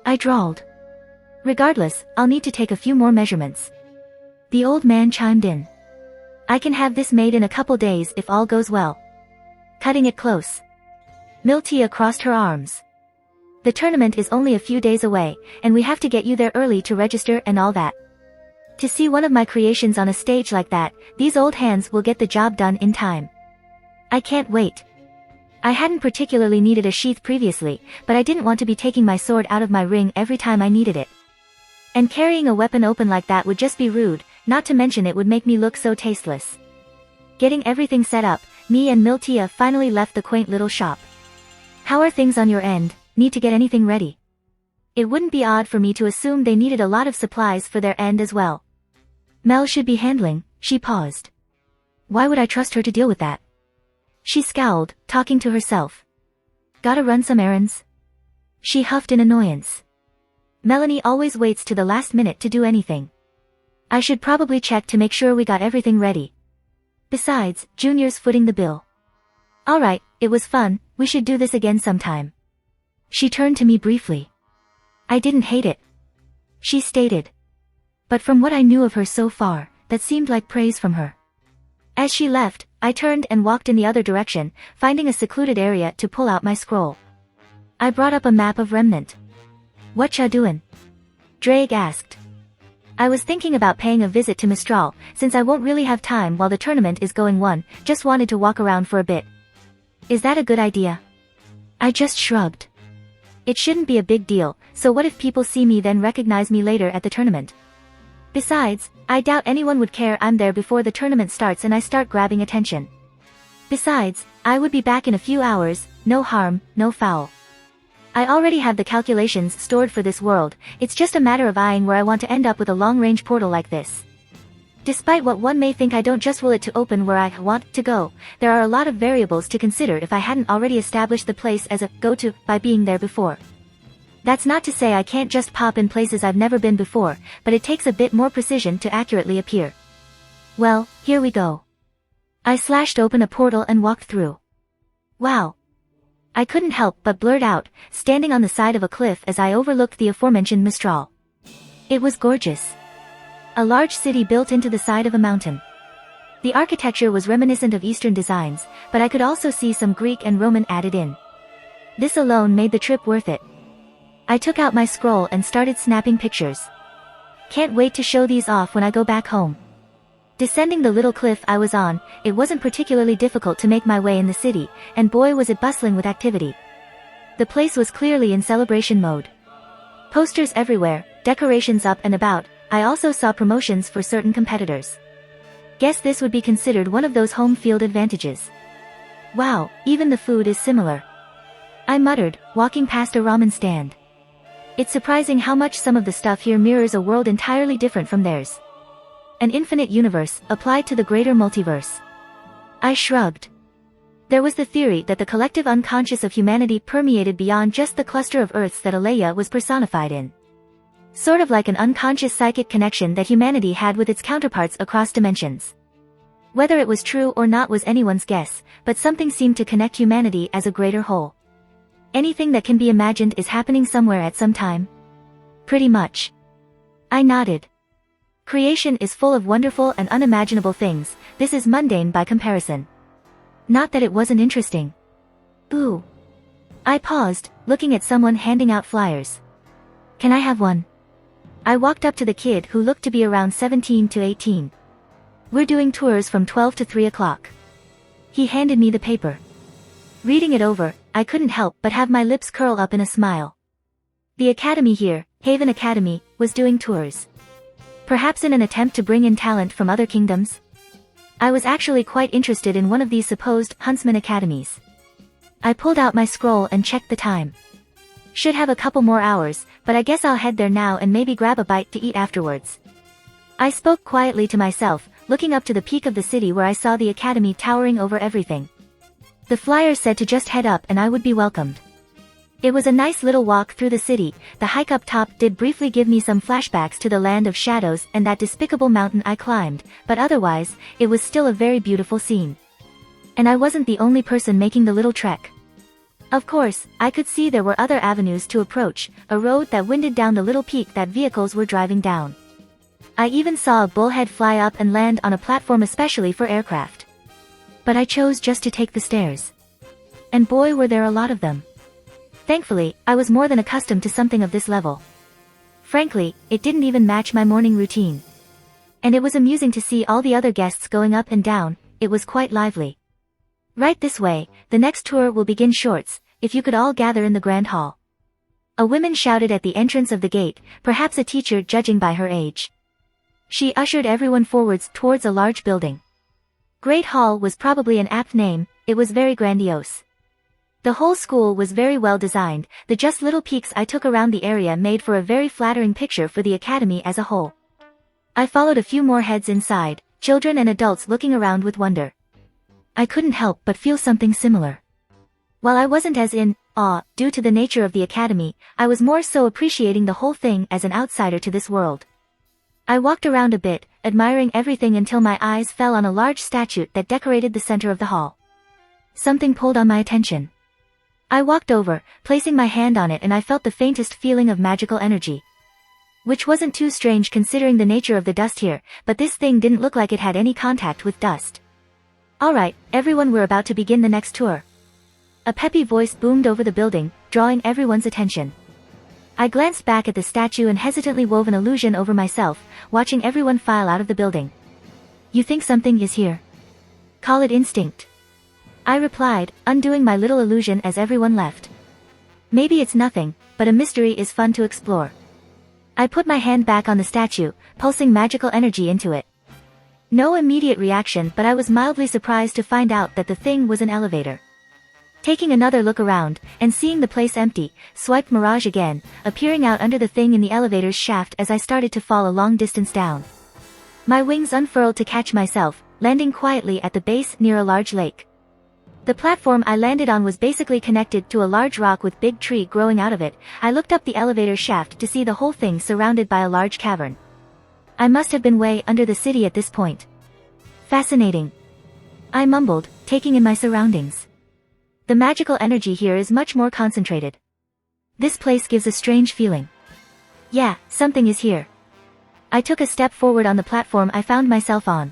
I drawled. Regardless, I'll need to take a few more measurements. The old man chimed in. I can have this made in a couple days if all goes well. Cutting it close. Miltia crossed her arms. The tournament is only a few days away, and we have to get you there early to register and all that. To see one of my creations on a stage like that, these old hands will get the job done in time. I can't wait. I hadn't particularly needed a sheath previously, but I didn't want to be taking my sword out of my ring every time I needed it. And carrying a weapon open like that would just be rude, not to mention it would make me look so tasteless. Getting everything set up, me and Miltia finally left the quaint little shop. How are things on your end? Need to get anything ready? It wouldn't be odd for me to assume they needed a lot of supplies for their end as well. Mel should be handling, she paused. Why would I trust her to deal with that? She scowled, talking to herself. Gotta run some errands? She huffed in annoyance. Melanie always waits to the last minute to do anything. I should probably check to make sure we got everything ready. Besides, Junior's footing the bill. Alright, it was fun, we should do this again sometime. She turned to me briefly. I didn't hate it, she stated. But from what I knew of her so far, that seemed like praise from her. As she left, I turned and walked in the other direction, finding a secluded area to pull out my scroll. I brought up a map of Remnant. What ya doin'? Drake asked. I was thinking about paying a visit to Mistral, since I won't really have time while the tournament is going on, just wanted to walk around for a bit. Is that a good idea? I just shrugged. It shouldn't be a big deal, so what if people see me then recognize me later at the tournament? Besides, I doubt anyone would care I'm there before the tournament starts and I start grabbing attention. Besides, I would be back in a few hours, no harm, no foul. I already have the calculations stored for this world, it's just a matter of eyeing where I want to end up with a long-range portal like this. Despite what one may think I don't just will it to open where I want to go, there are a lot of variables to consider if I hadn't already established the place as a go-to by being there before. That's not to say I can't just pop in places I've never been before, but it takes a bit more precision to accurately appear. Well, here we go. I slashed open a portal and walked through. Wow. I couldn't help but blurt out, standing on the side of a cliff as I overlooked the aforementioned Mistral. It was gorgeous. A large city built into the side of a mountain. The architecture was reminiscent of Eastern designs, but I could also see some Greek and Roman added in. This alone made the trip worth it. I took out my scroll and started snapping pictures. Can't wait to show these off when I go back home. Descending the little cliff I was on, it wasn't particularly difficult to make my way in the city, and boy was it bustling with activity. The place was clearly in celebration mode. Posters everywhere, decorations up and about, I also saw promotions for certain competitors. Guess this would be considered one of those home field advantages. Wow, even the food is similar. I muttered, walking past a ramen stand. It's surprising how much some of the stuff here mirrors a world entirely different from theirs. An infinite universe, applied to the greater multiverse. I shrugged. There was the theory that the collective unconscious of humanity permeated beyond just the cluster of Earths that Alea was personified in. Sort of like an unconscious psychic connection that humanity had with its counterparts across dimensions. Whether it was true or not was anyone's guess, but something seemed to connect humanity as a greater whole. Anything that can be imagined is happening somewhere at some time. Pretty much. I nodded. Creation is full of wonderful and unimaginable things, this is mundane by comparison. Not that it wasn't interesting. Ooh. I paused, looking at someone handing out flyers. Can I have one? I walked up to the kid who looked to be around 17 to 18. We're doing tours from 12 to 3 o'clock. He handed me the paper. Reading it over, I couldn't help but have my lips curl up in a smile. The academy here, Haven Academy, was doing tours. Perhaps in an attempt to bring in talent from other kingdoms? I was actually quite interested in one of these supposed huntsman academies. I pulled out my scroll and checked the time. Should have a couple more hours, but I guess I'll head there now and maybe grab a bite to eat afterwards. I spoke quietly to myself, looking up to the peak of the city where I saw the academy towering over everything. The flyer said to just head up and I would be welcomed. It was a nice little walk through the city, the hike up top did briefly give me some flashbacks to the land of shadows and that despicable mountain I climbed, but otherwise, it was still a very beautiful scene. And I wasn't the only person making the little trek. Of course, I could see there were other avenues to approach, a road that winded down the little peak that vehicles were driving down. I even saw a bullhead fly up and land on a platform especially for aircraft. But I chose just to take the stairs. And boy were there a lot of them. Thankfully, I was more than accustomed to something of this level. Frankly, it didn't even match my morning routine. And it was amusing to see all the other guests going up and down, it was quite lively. Right this way, the next tour will begin shorts, if you could all gather in the grand hall. A woman shouted at the entrance of the gate, perhaps a teacher judging by her age. She ushered everyone forwards towards a large building. Great Hall was probably an apt name, it was very grandiose. The whole school was very well designed, the just little peeks I took around the area made for a very flattering picture for the academy as a whole. I followed a few more heads inside, children and adults looking around with wonder. I couldn't help but feel something similar. While I wasn't as in awe, due to the nature of the academy, I was more so appreciating the whole thing as an outsider to this world. I walked around a bit, admiring everything until my eyes fell on a large statue that decorated the center of the hall. Something pulled on my attention. I walked over, placing my hand on it, and I felt the faintest feeling of magical energy. Which wasn't too strange considering the nature of the dust here, but this thing didn't look like it had any contact with dust. Alright, everyone, we're about to begin the next tour. A peppy voice boomed over the building, drawing everyone's attention. I glanced back at the statue and hesitantly wove an illusion over myself, watching everyone file out of the building. You think something is here? Call it instinct. I replied, undoing my little illusion as everyone left. Maybe it's nothing, but a mystery is fun to explore. I put my hand back on the statue, pulsing magical energy into it. No immediate reaction, but I was mildly surprised to find out that the thing was an elevator. Taking another look around, and seeing the place empty, swiped Mirage again, appearing out under the thing in the elevator's shaft as I started to fall a long distance down. My wings unfurled to catch myself, landing quietly at the base near a large lake. The platform I landed on was basically connected to a large rock with big tree growing out of it. I looked up the elevator shaft to see the whole thing surrounded by a large cavern. I must have been way under the city at this point. Fascinating. I mumbled, taking in my surroundings. The magical energy here is much more concentrated. This place gives a strange feeling. Yeah, something is here. I took a step forward on the platform I found myself on.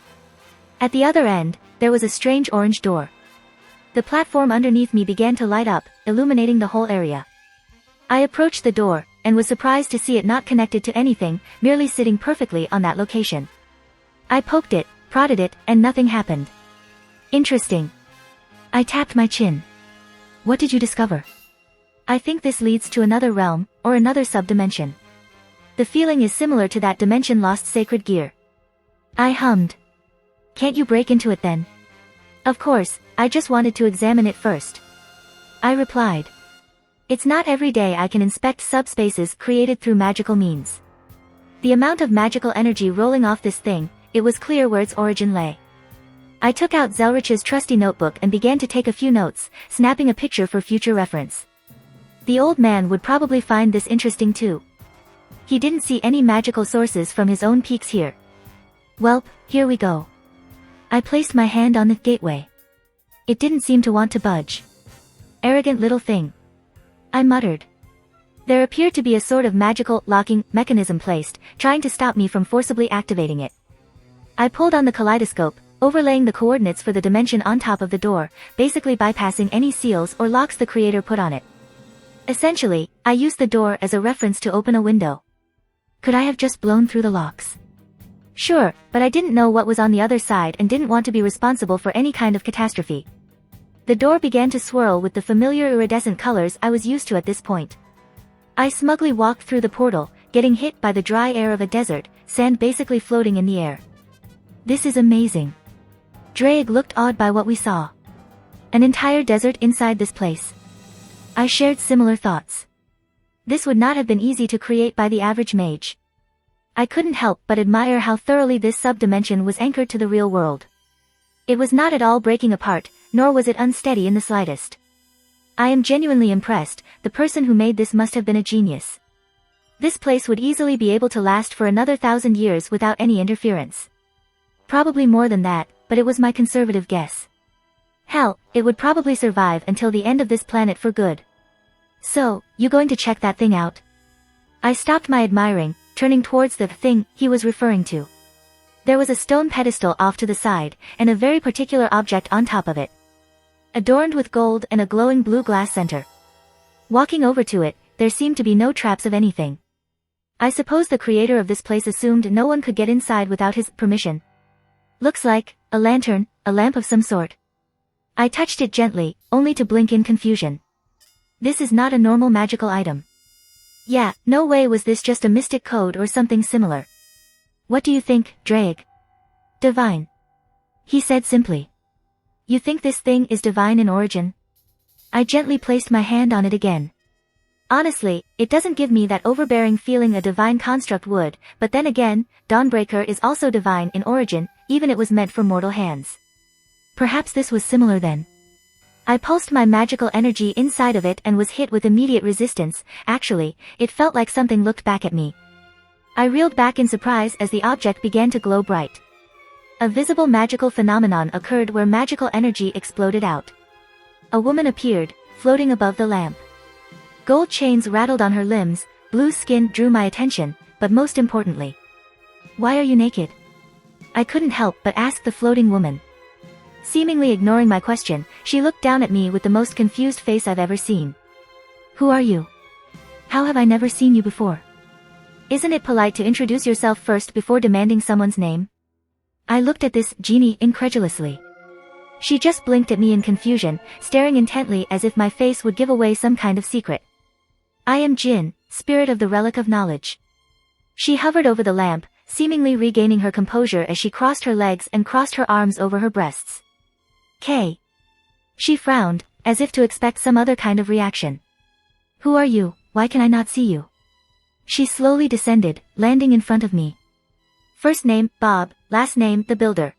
At the other end, there was a strange orange door. The platform underneath me began to light up, illuminating the whole area. I approached the door, and was surprised to see it not connected to anything, merely sitting perfectly on that location. I poked it, prodded it, and nothing happened. Interesting. I tapped my chin. What did you discover? I think this leads to another realm, or another sub-dimension. The feeling is similar to that dimension lost sacred gear. I hummed. Can't you break into it then? Of course, I just wanted to examine it first. I replied. It's not every day I can inspect subspaces created through magical means. The amount of magical energy rolling off this thing, it was clear where its origin lay. I took out Zelretch's trusty notebook and began to take a few notes, snapping a picture for future reference. The old man would probably find this interesting too. He didn't see any magical sources from his own peaks here. Welp, here we go. I placed my hand on the gateway. It didn't seem to want to budge. Arrogant little thing. I muttered. There appeared to be a sort of magical locking mechanism placed, trying to stop me from forcibly activating it. I pulled on the kaleidoscope, overlaying the coordinates for the dimension on top of the door, basically bypassing any seals or locks the creator put on it. Essentially, I used the door as a reference to open a window. Could I have just blown through the locks? Sure, but I didn't know what was on the other side and didn't want to be responsible for any kind of catastrophe. The door began to swirl with the familiar iridescent colors I was used to at this point. I smugly walked through the portal, getting hit by the dry air of a desert, sand basically floating in the air. This is amazing. Drake looked awed by what we saw. An entire desert inside this place. I shared similar thoughts. This would not have been easy to create by the average mage. I couldn't help but admire how thoroughly this sub-dimension was anchored to the real world. It was not at all breaking apart, nor was it unsteady in the slightest. I am genuinely impressed, the person who made this must have been a genius. This place would easily be able to last for another 1,000 years without any interference. Probably more than that, but it was my conservative guess. Hell, it would probably survive until the end of this planet for good. So, you going to check that thing out? I stopped my admiring, turning towards the thing he was referring to. There was a stone pedestal off to the side, and a very particular object on top of it. Adorned with gold and a glowing blue glass center. Walking over to it, there seemed to be no traps of anything. I suppose the creator of this place assumed no one could get inside without his permission. Looks like a lantern, a lamp of some sort. I touched it gently, only to blink in confusion. This is not a normal magical item. Yeah, no way was this just a mystic code or something similar. What do you think, Drake? Divine. He said simply. You think this thing is divine in origin? I gently placed my hand on it again. Honestly, it doesn't give me that overbearing feeling a divine construct would, but then again, Dawnbreaker is also divine in origin, even it was meant for mortal hands. Perhaps this was similar then. I pulsed my magical energy inside of it and was hit with immediate resistance. Actually, it felt like something looked back at me. I reeled back in surprise as the object began to glow bright. A visible magical phenomenon occurred where magical energy exploded out. A woman appeared, floating above the lamp. Gold chains rattled on her limbs, blue skin drew my attention, but most importantly. Why are you naked? I couldn't help but ask the floating woman. Seemingly ignoring my question, she looked down at me with the most confused face I've ever seen. Who are you? How have I never seen you before? Isn't it polite to introduce yourself first before demanding someone's name? I looked at this genie incredulously. She just blinked at me in confusion, staring intently as if my face would give away some kind of secret. I am Jinn, spirit of the relic of knowledge. She hovered over the lamp, seemingly regaining her composure as she crossed her legs and crossed her arms over her breasts. K. She frowned, as if to expect some other kind of reaction. Who are you? Why can I not see you? She slowly descended, landing in front of me. First name, Bob, last name, the Builder.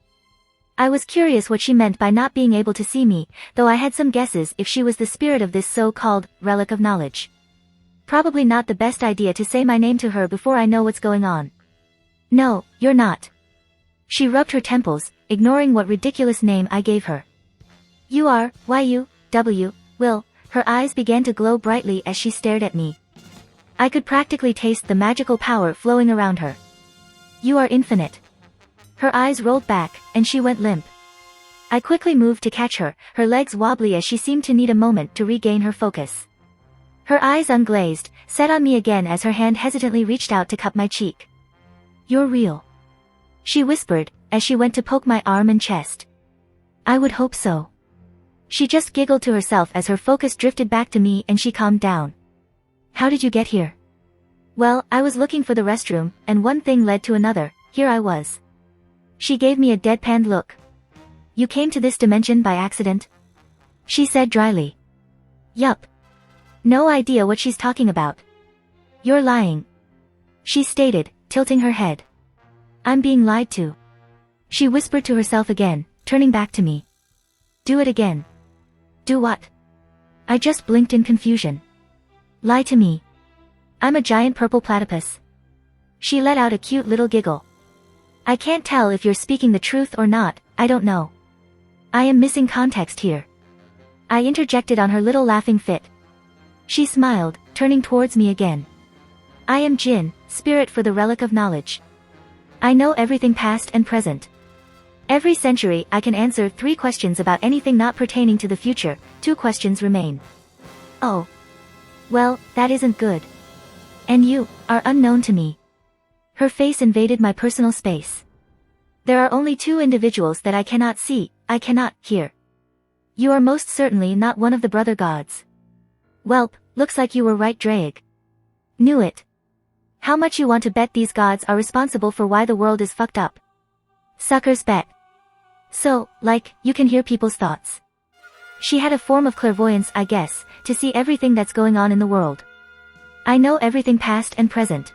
I was curious what she meant by not being able to see me, though I had some guesses if she was the spirit of this so-called relic of knowledge. Probably not the best idea to say my name to her before I know what's going on. No, you're not. She rubbed her temples, ignoring what ridiculous name I gave her. You are, Y-U-W, Will. Her eyes began to glow brightly as she stared at me. I could practically taste the magical power flowing around her. You are infinite. Her eyes rolled back, and she went limp. I quickly moved to catch her, her legs wobbly as she seemed to need a moment to regain her focus. Her eyes unglazed, set on me again as her hand hesitantly reached out to cup my cheek. You're real. She whispered, as she went to poke my arm and chest. I would hope so. She just giggled to herself as her focus drifted back to me and she calmed down. How did you get here? Well, I was looking for the restroom, and one thing led to another, here I was. She gave me a deadpanned look. You came to this dimension by accident? She said dryly. Yup. No idea what she's talking about. You're lying. She stated, tilting her head. I'm being lied to. She whispered to herself again, turning back to me. Do it again. Do what? I just blinked in confusion. Lie to me. I'm a giant purple platypus. She let out a cute little giggle. I can't tell if you're speaking the truth or not, I don't know. I am missing context here. I interjected on her little laughing fit. She smiled, turning towards me again. I am Jinn, spirit for the relic of knowledge. I know everything past and present. Every century I can answer 3 questions about anything not pertaining to the future, 2 questions remain. Oh. Well, that isn't good. And you are unknown to me. Her face invaded my personal space. There are only 2 individuals that I cannot see, I cannot hear. You are most certainly not one of the brother gods. Welp, looks like you were right, Drake. Knew it. How much you want to bet these gods are responsible for why the world is fucked up? Suckers bet. So, like, you can hear people's thoughts. She had a form of clairvoyance, I guess, to see everything that's going on in the world. I know everything past and present.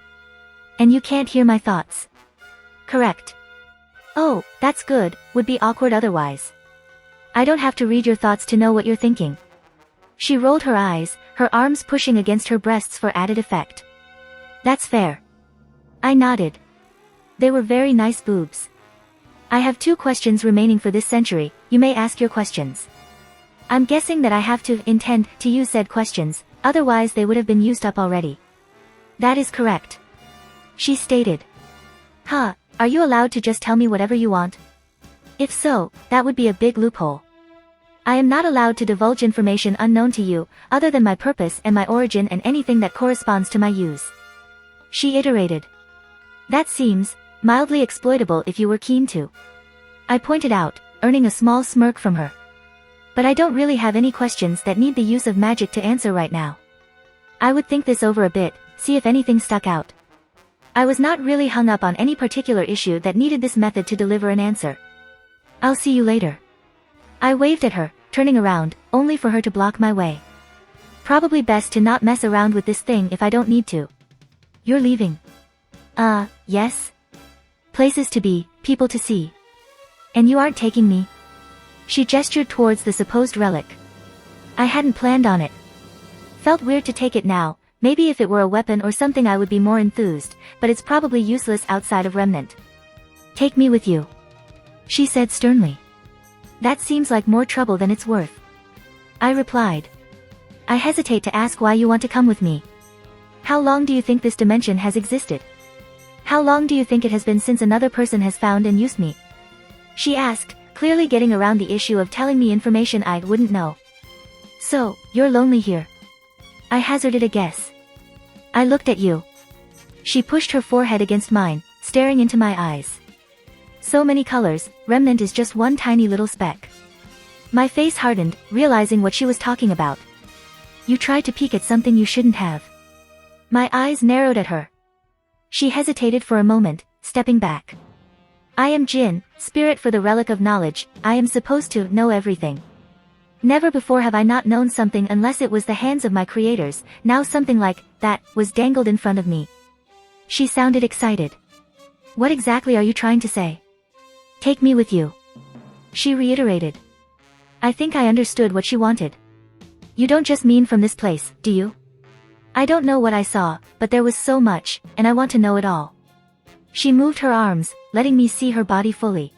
And you can't hear my thoughts. Correct. Oh, that's good, would be awkward otherwise. I don't have to read your thoughts to know what you're thinking. She rolled her eyes, her arms pushing against her breasts for added effect. That's fair. I nodded. They were very nice boobs. I have 2 questions remaining for this century, you may ask your questions. I'm guessing that I have to intend to use said questions, otherwise they would have been used up already. That is correct. She stated. Huh, are you allowed to just tell me whatever you want? If so, that would be a big loophole. I am not allowed to divulge information unknown to you, other than my purpose and my origin and anything that corresponds to my use. She iterated. That seems mildly exploitable if you were keen to. I pointed out, earning a small smirk from her. But I don't really have any questions that need the use of magic to answer right now. I would think this over a bit, see if anything stuck out. I was not really hung up on any particular issue that needed this method to deliver an answer. I'll see you later. I waved at her, turning around, only for her to block my way. Probably best to not mess around with this thing if I don't need to. You're leaving? Yes. Places to be, people to see. And you aren't taking me? She gestured towards the supposed relic. I hadn't planned on it. Felt weird to take it now, maybe if it were a weapon or something I would be more enthused, but it's probably useless outside of Remnant. Take me with you. She said sternly. That seems like more trouble than it's worth. I replied. I hesitate to ask why you want to come with me. How long do you think this dimension has existed? How long do you think it has been since another person has found and used me? She asked, clearly getting around the issue of telling me information I wouldn't know. So, you're lonely here. I hazarded a guess. I looked at you. She pushed her forehead against mine, staring into my eyes. So many colors, Remnant is just one tiny little speck. My face hardened, realizing what she was talking about. You tried to peek at something you shouldn't have. My eyes narrowed at her. She hesitated for a moment, stepping back. I am Jinn, spirit for the relic of knowledge. I am supposed to know everything. Never before have I not known something unless it was the hands of my creators. Now something like that was dangled in front of me. She sounded excited. What exactly are you trying to say? Take me with you. She reiterated. I think I understood what she wanted. You don't just mean from this place, do you? I don't know what I saw, but there was so much, and I want to know it all. She moved her arms, letting me see her body fully.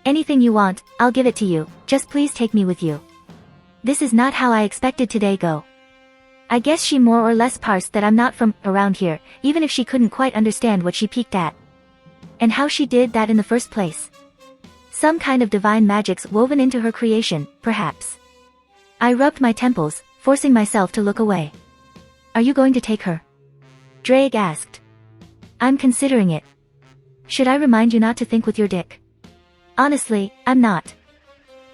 Anything you want, I'll give it to you, just please take me with you. This is not how I expected today go. I guess she more or less parsed that I'm not from around here, even if she couldn't quite understand what she peeked at. And how she did that in the first place. Some kind of divine magics woven into her creation, perhaps. I rubbed my temples, forcing myself to look away. Are you going to take her? Drake asked. I'm considering it. Should I remind you not to think with your dick? Honestly, I'm not.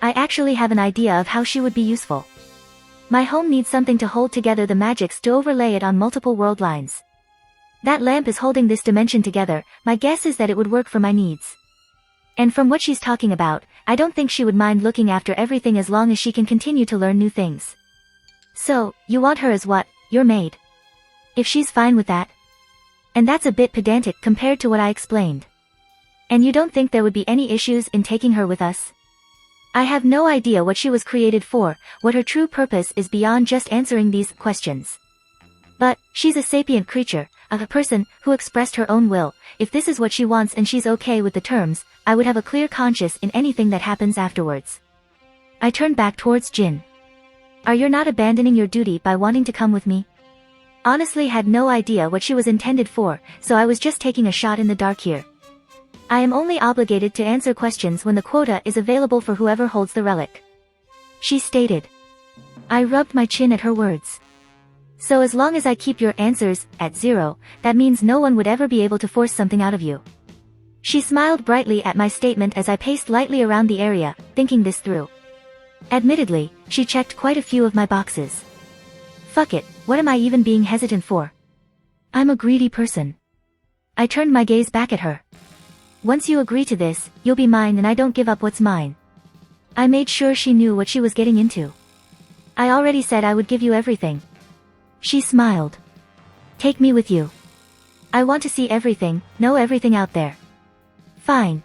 I actually have an idea of how she would be useful. My home needs something to hold together the magics to overlay it on multiple world lines. That lamp is holding this dimension together. My guess is that it would work for my needs. And from what she's talking about, I don't think she would mind looking after everything as long as she can continue to learn new things. So, you want her as what? Your maid. If she's fine with that. And that's a bit pedantic compared to what I explained. And you don't think there would be any issues in taking her with us? I have no idea what she was created for, what her true purpose is beyond just answering these questions. But, she's a sapient creature, a person who expressed her own will. If this is what she wants and she's okay with the terms, I would have a clear conscience in anything that happens afterwards. I turned back towards Jin. Are you not abandoning your duty by wanting to come with me? Honestly had no idea what she was intended for, so I was just taking a shot in the dark here. I am only obligated to answer questions when the quota is available for whoever holds the relic. She stated. I rubbed my chin at her words. So as long as I keep your answers at 0, that means no one would ever be able to force something out of you. She smiled brightly at my statement as I paced lightly around the area, thinking this through. Admittedly, she checked quite a few of my boxes. Fuck it, what am I even being hesitant for? I'm a greedy person. I turned my gaze back at her. Once you agree to this, you'll be mine and I don't give up what's mine. I made sure she knew what she was getting into. I already said I would give you everything. She smiled. Take me with you. I want to see everything, know everything out there. Fine.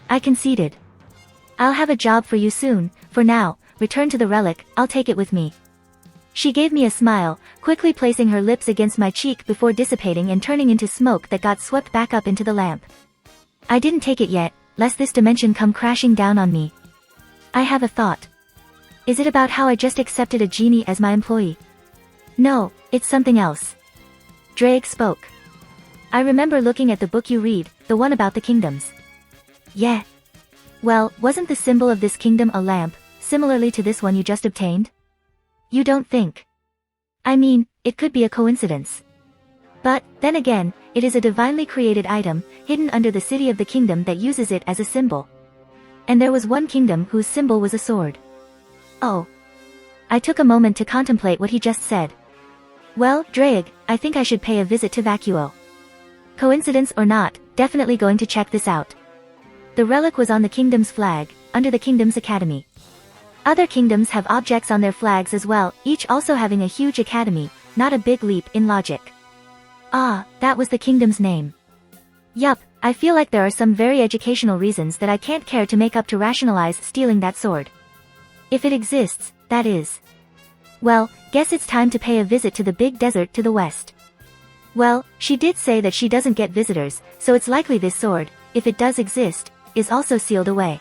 I conceded. I'll have a job for you soon. For now, return to the relic, I'll take it with me. She gave me a smile, quickly placing her lips against my cheek before dissipating and turning into smoke that got swept back up into the lamp. I didn't take it yet, lest this dimension come crashing down on me. I have a thought. Is it about how I just accepted a genie as my employee? No, it's something else. Drake spoke. I remember looking at the book you read, the one about the kingdoms. Yeah. Well, wasn't the symbol of this kingdom a lamp, similarly to this one you just obtained? You don't think? I mean, it could be a coincidence. But, then again, it is a divinely created item, hidden under the city of the kingdom that uses it as a symbol. And there was one kingdom whose symbol was a sword. Oh. I took a moment to contemplate what he just said. Well, Draig, I think I should pay a visit to Vacuo. Coincidence or not, definitely going to check this out. The relic was on the kingdom's flag, under the kingdom's academy. Other kingdoms have objects on their flags as well, each also having a huge academy, not a big leap in logic. Ah, that was the kingdom's name. Yup, I feel like there are some very educational reasons that I can't care to make up to rationalize stealing that sword. If it exists, that is. Well, guess it's time to pay a visit to the big desert to the west. Well, she did say that she doesn't get visitors, so it's likely this sword, if it does exist, is also sealed away.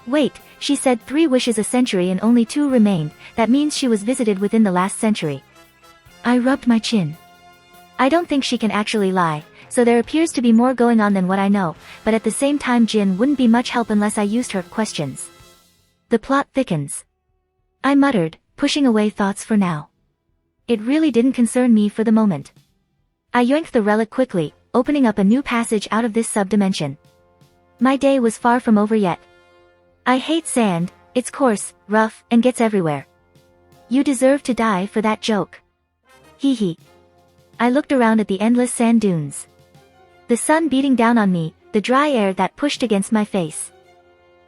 Wait, she said 3 wishes a century and only 2 remained, that means she was visited within the last century. I rubbed my chin. I don't think she can actually lie, so there appears to be more going on than what I know, but at the same time Jin wouldn't be much help unless I used her questions. The plot thickens. I muttered, pushing away thoughts for now. It really didn't concern me for the moment. I yanked the relic quickly, opening up a new passage out of this sub-dimension. My day was far from over yet. I hate sand, it's coarse, rough, and gets everywhere. You deserve to die for that joke. Hee hee. I looked around at the endless sand dunes. The sun beating down on me, the dry air that pushed against my face.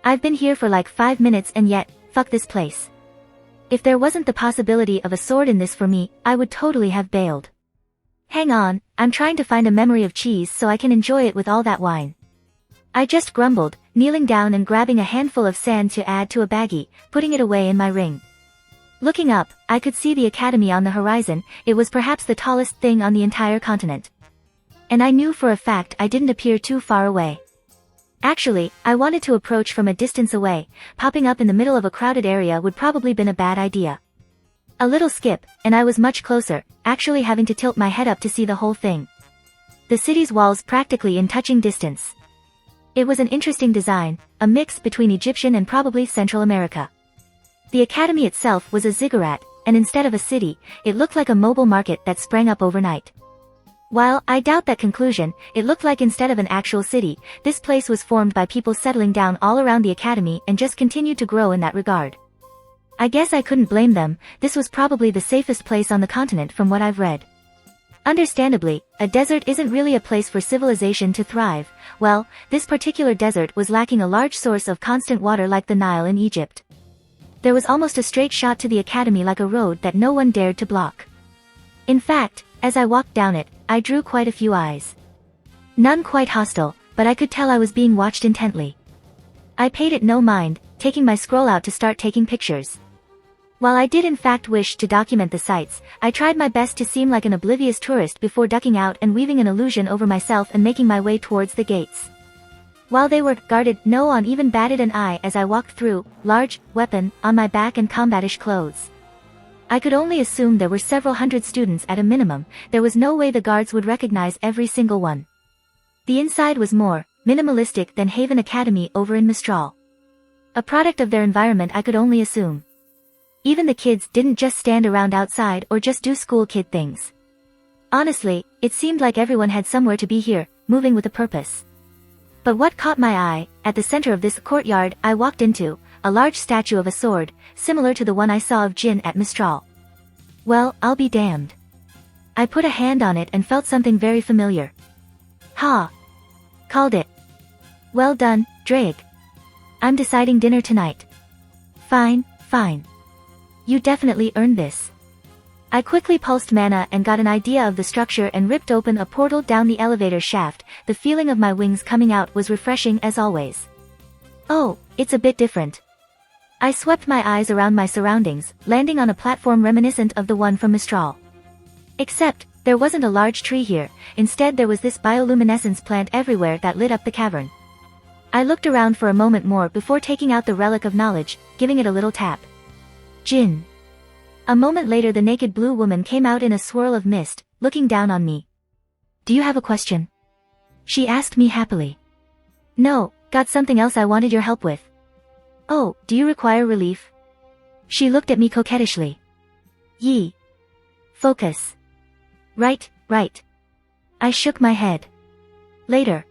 I've been here for like 5 minutes and yet, fuck this place. If there wasn't the possibility of a sword in this for me, I would totally have bailed. Hang on, I'm trying to find a memory of cheese so I can enjoy it with all that wine. I just grumbled, kneeling down and grabbing a handful of sand to add to a baggie, putting it away in my ring. Looking up, I could see the academy on the horizon. It was perhaps the tallest thing on the entire continent. And I knew for a fact I didn't appear too far away. Actually, I wanted to approach from a distance away. Popping up in the middle of a crowded area would probably been a bad idea. A little skip, and I was much closer, actually having to tilt my head up to see the whole thing. The city's walls practically in touching distance. It was an interesting design, a mix between Egyptian and probably Central America. The academy itself was a ziggurat, and instead of a city, it looked like a mobile market that sprang up overnight. While I doubt that conclusion, it looked like instead of an actual city, this place was formed by people settling down all around the academy and just continued to grow in that regard. I guess I couldn't blame them. This was probably the safest place on the continent from what I've read. Understandably, a desert isn't really a place for civilization to thrive. Well, this particular desert was lacking a large source of constant water like the Nile in Egypt. There was almost a straight shot to the academy like a road that no one dared to block. In fact, as I walked down it, I drew quite a few eyes. None quite hostile, but I could tell I was being watched intently. I paid it no mind, taking my scroll out to start taking pictures. While I did in fact wish to document the sights, I tried my best to seem like an oblivious tourist before ducking out and weaving an illusion over myself and making my way towards the gates. While they were guarded, no one even batted an eye as I walked through, large, weapon, on my back and combatish clothes. I could only assume there were several hundred students at a minimum. There was no way the guards would recognize every single one. The inside was more minimalistic than Haven Academy over in Mistral. A product of their environment, I could only assume. Even the kids didn't just stand around outside or just do school kid things. Honestly, it seemed like everyone had somewhere to be here, moving with a purpose. But what caught my eye, at the center of this courtyard I walked into, a large statue of a sword, similar to the one I saw of Jin at Mistral. Well, I'll be damned. I put a hand on it and felt something very familiar. Ha! Called it. Well done, Drake. I'm deciding dinner tonight. Fine, fine. You definitely earned this. I quickly pulsed mana and got an idea of the structure and ripped open a portal down the elevator shaft. The feeling of my wings coming out was refreshing as always. Oh, it's a bit different. I swept my eyes around my surroundings, landing on a platform reminiscent of the one from Mistral. Except, there wasn't a large tree here. Instead there was this bioluminescence plant everywhere that lit up the cavern. I looked around for a moment more before taking out the relic of knowledge, giving it a little tap. Jin. A moment later the naked blue woman came out in a swirl of mist, looking down on me. Do you have a question? She asked me happily. No, got something else I wanted your help with. Oh, do you require relief? She looked at me coquettishly. Yee. Focus. Right, right. I shook my head. Later.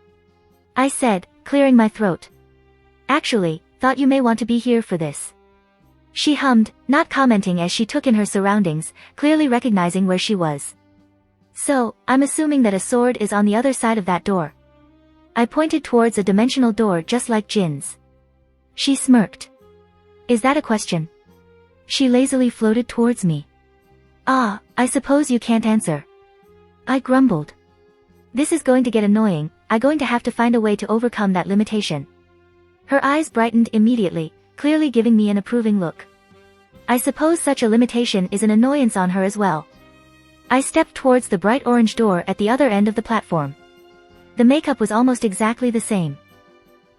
I said, clearing my throat. Actually, thought you may want to be here for this. She hummed, not commenting as she took in her surroundings, clearly recognizing where she was. So, I'm assuming that a sword is on the other side of that door. I pointed towards a dimensional door just like Jin's. She smirked. Is that a question? She lazily floated towards me. Ah, I suppose you can't answer. I grumbled. This is going to get annoying, I'm going to have to find a way to overcome that limitation. Her eyes brightened immediately, clearly giving me an approving look. I suppose such a limitation is an annoyance on her as well. I stepped towards the bright orange door at the other end of the platform. The makeup was almost exactly the same.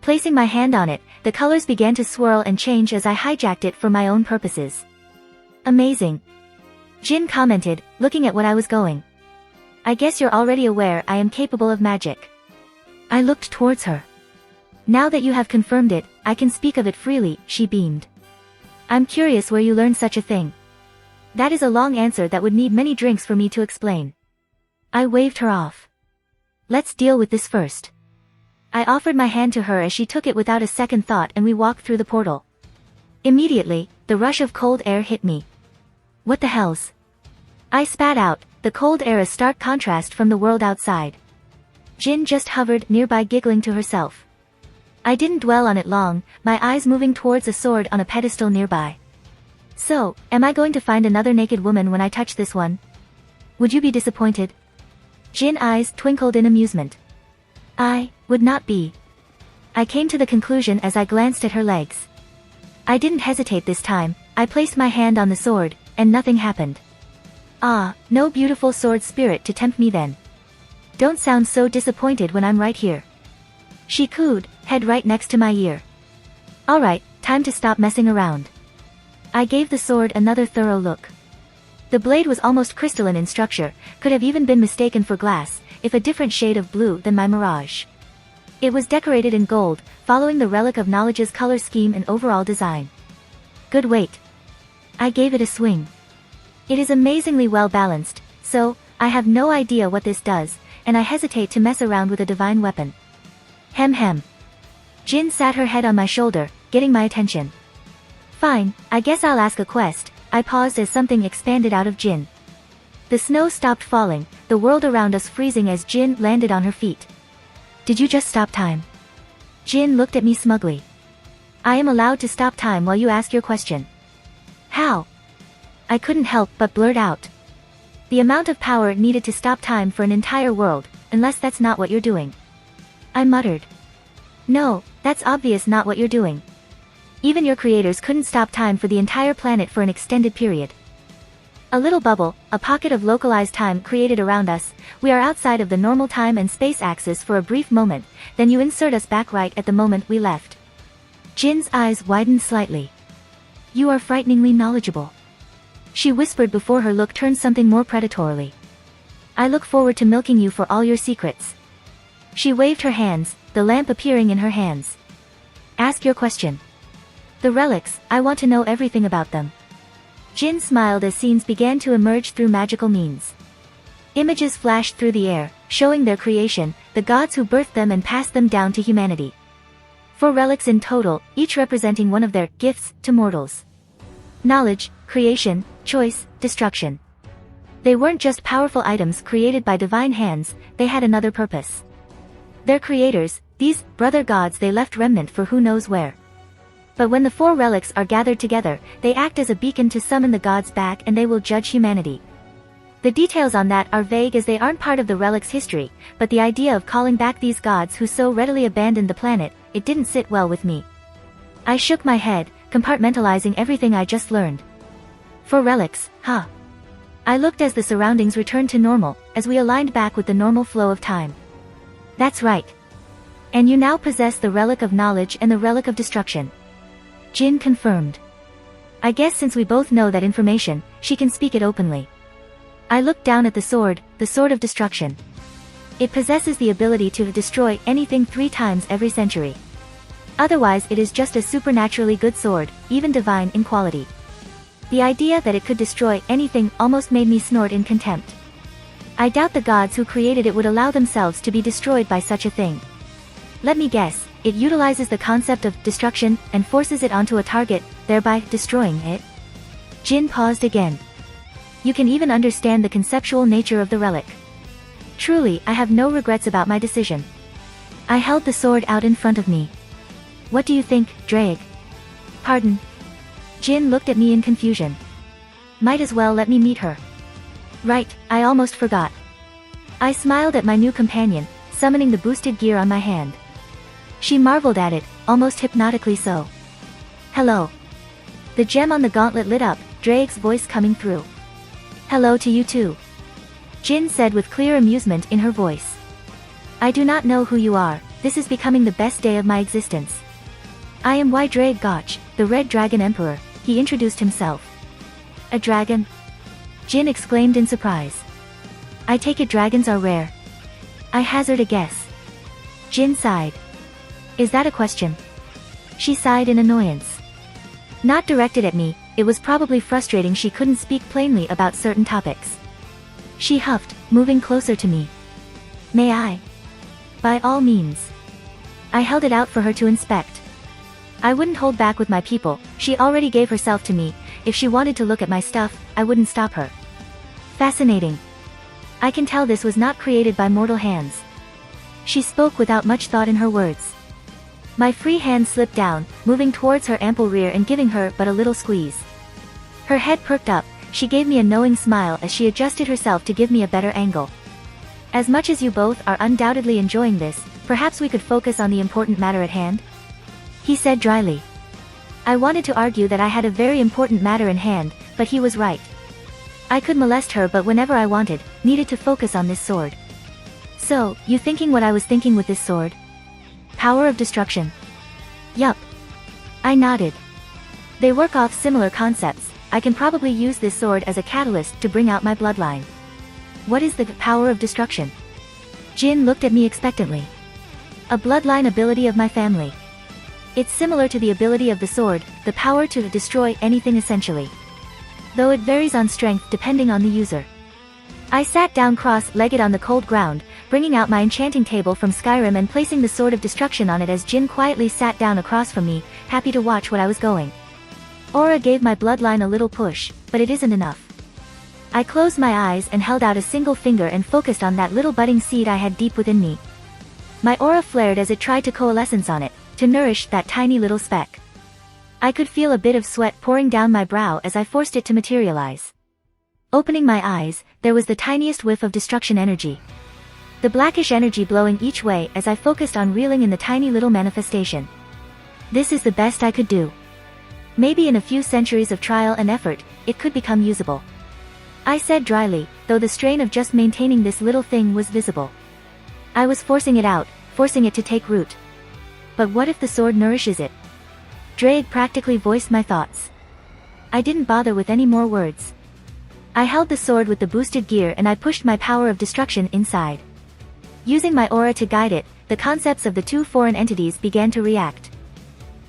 Placing my hand on it, the colors began to swirl and change as I hijacked it for my own purposes. Amazing. Jin commented, looking at what I was going. I guess you're already aware I am capable of magic. I looked towards her. Now that you have confirmed it, I can speak of it freely, she beamed. I'm curious where you learned such a thing. That is a long answer that would need many drinks for me to explain. I waved her off. Let's deal with this first. I offered my hand to her as she took it without a second thought and we walked through the portal. Immediately, the rush of cold air hit me. What the hells? I spat out, the cold air a stark contrast from the world outside. Jin just hovered nearby giggling to herself. I didn't dwell on it long, my eyes moving towards a sword on a pedestal nearby. So, am I going to find another naked woman when I touch this one? Would you be disappointed? Jin's eyes twinkled in amusement. I would not be. I came to the conclusion as I glanced at her legs. I didn't hesitate this time, I placed my hand on the sword, and nothing happened. Ah, no beautiful sword spirit to tempt me then. Don't sound so disappointed when I'm right here. She cooed, head right next to my ear. Alright, time to stop messing around. I gave the sword another thorough look. The blade was almost crystalline in structure, could have even been mistaken for glass, if a different shade of blue than my mirage. It was decorated in gold, following the Relic of Knowledge's color scheme and overall design. Good weight. I gave it a swing. It is amazingly well balanced, so, I have no idea what this does, and I hesitate to mess around with a divine weapon. Hem. Jin sat her head on my shoulder, getting my attention. Fine, I guess I'll ask a quest. I paused as something expanded out of Jin. The snow stopped falling, the world around us freezing as Jin landed on her feet. Did you just stop time? Jin looked at me smugly. I am allowed to stop time while you ask your question. How? I couldn't help but blurt out. The amount of power needed to stop time for an entire world, unless that's not what you're doing. I muttered. No, that's obvious not what you're doing. Even your creators couldn't stop time for the entire planet for an extended period. A little bubble, a pocket of localized time created around us, we are outside of the normal time and space axis for a brief moment, then you insert us back right at the moment we left. Jin's eyes widened slightly. You are frighteningly knowledgeable. She whispered before her look turned something more predatorily. I look forward to milking you for all your secrets. She waved her hands, the lamp appearing in her hands. Ask your question. The relics, I want to know everything about them. Jin smiled as scenes began to emerge through magical means. Images flashed through the air, showing their creation, the gods who birthed them and passed them down to humanity. 4 relics in total, each representing one of their gifts to mortals. Knowledge, creation, choice, destruction. They weren't just powerful items created by divine hands, they had another purpose. Their creators, these brother gods, they left remnant for who knows where. But when the 4 relics are gathered together, they act as a beacon to summon the gods back and they will judge humanity. The details on that are vague as they aren't part of the relic's history, but the idea of calling back these gods who so readily abandoned the planet, it didn't sit well with me. I shook my head, compartmentalizing everything I just learned. 4 relics, huh? I looked as the surroundings returned to normal, as we aligned back with the normal flow of time. That's right. And you now possess the Relic of Knowledge and the Relic of Destruction. Jin confirmed. I guess since we both know that information, she can speak it openly. I looked down at the sword of destruction. It possesses the ability to destroy anything 3 times every century. Otherwise it is just a supernaturally good sword, even divine in quality. The idea that it could destroy anything almost made me snort in contempt. I doubt the gods who created it would allow themselves to be destroyed by such a thing. Let me guess, It utilizes the concept of destruction and forces it onto a target, thereby destroying it. Jin paused again. You can even understand the conceptual nature of the relic. Truly, I have no regrets about my decision. I held the sword out in front of me. What do you think, Drake? Pardon? Jin looked at me in confusion. Might as well let me meet her. Right, I almost forgot. I smiled at my new companion, summoning the boosted gear on my hand. She marveled at it, almost hypnotically so. Hello. The gem on the gauntlet lit up, Drake's voice coming through. Hello to you too. Jin said with clear amusement in her voice. I do not know who you are, this is becoming the best day of my existence. I am Drake Gotch, the Red Dragon Emperor, he introduced himself. A dragon? Jin exclaimed in surprise. I take it dragons are rare. I hazard a guess. Jin sighed. Is that a question? She sighed in annoyance. Not directed at me, it was probably frustrating she couldn't speak plainly about certain topics. She huffed, moving closer to me. May I? By all means. I held it out for her to inspect. I wouldn't hold back with my people, she already gave herself to me, if she wanted to look at my stuff, I wouldn't stop her. Fascinating. I can tell this was not created by mortal hands. She spoke without much thought in her words. My free hand slipped down, moving towards her ample rear and giving her but a little squeeze. Her head perked up, she gave me a knowing smile as she adjusted herself to give me a better angle. As much as you both are undoubtedly enjoying this, perhaps we could focus on the important matter at hand? He said dryly. I wanted to argue that I had a very important matter in hand, but he was right. I could molest her but whenever I wanted, needed to focus on this sword. So, you thinking what I was thinking with this sword? Power of destruction. Yup. I nodded. They work off similar concepts, I can probably use this sword as a catalyst to bring out my bloodline. What is the power of destruction? Jin looked at me expectantly. A bloodline ability of my family. It's similar to the ability of the sword, the power to destroy anything essentially. Though it varies on strength depending on the user. I sat down cross-legged on the cold ground, bringing out my enchanting table from Skyrim and placing the sword of destruction on it as Jin quietly sat down across from me, happy to watch what I was going. Aura gave my bloodline a little push, but it isn't enough. I closed my eyes and held out a single finger and focused on that little budding seed I had deep within me. My aura flared as it tried to coalescence on it, to nourish that tiny little speck. I could feel a bit of sweat pouring down my brow as I forced it to materialize. Opening my eyes, there was the tiniest whiff of destruction energy. The blackish energy blowing each way as I focused on reeling in the tiny little manifestation. This is the best I could do. Maybe in a few centuries of trial and effort, it could become usable. I said dryly, though the strain of just maintaining this little thing was visible. I was forcing it out, forcing it to take root. But what if the sword nourishes it? Drake practically voiced my thoughts. I didn't bother with any more words. I held the sword with the boosted gear and I pushed my power of destruction inside. Using my aura to guide it, the concepts of the two foreign entities began to react.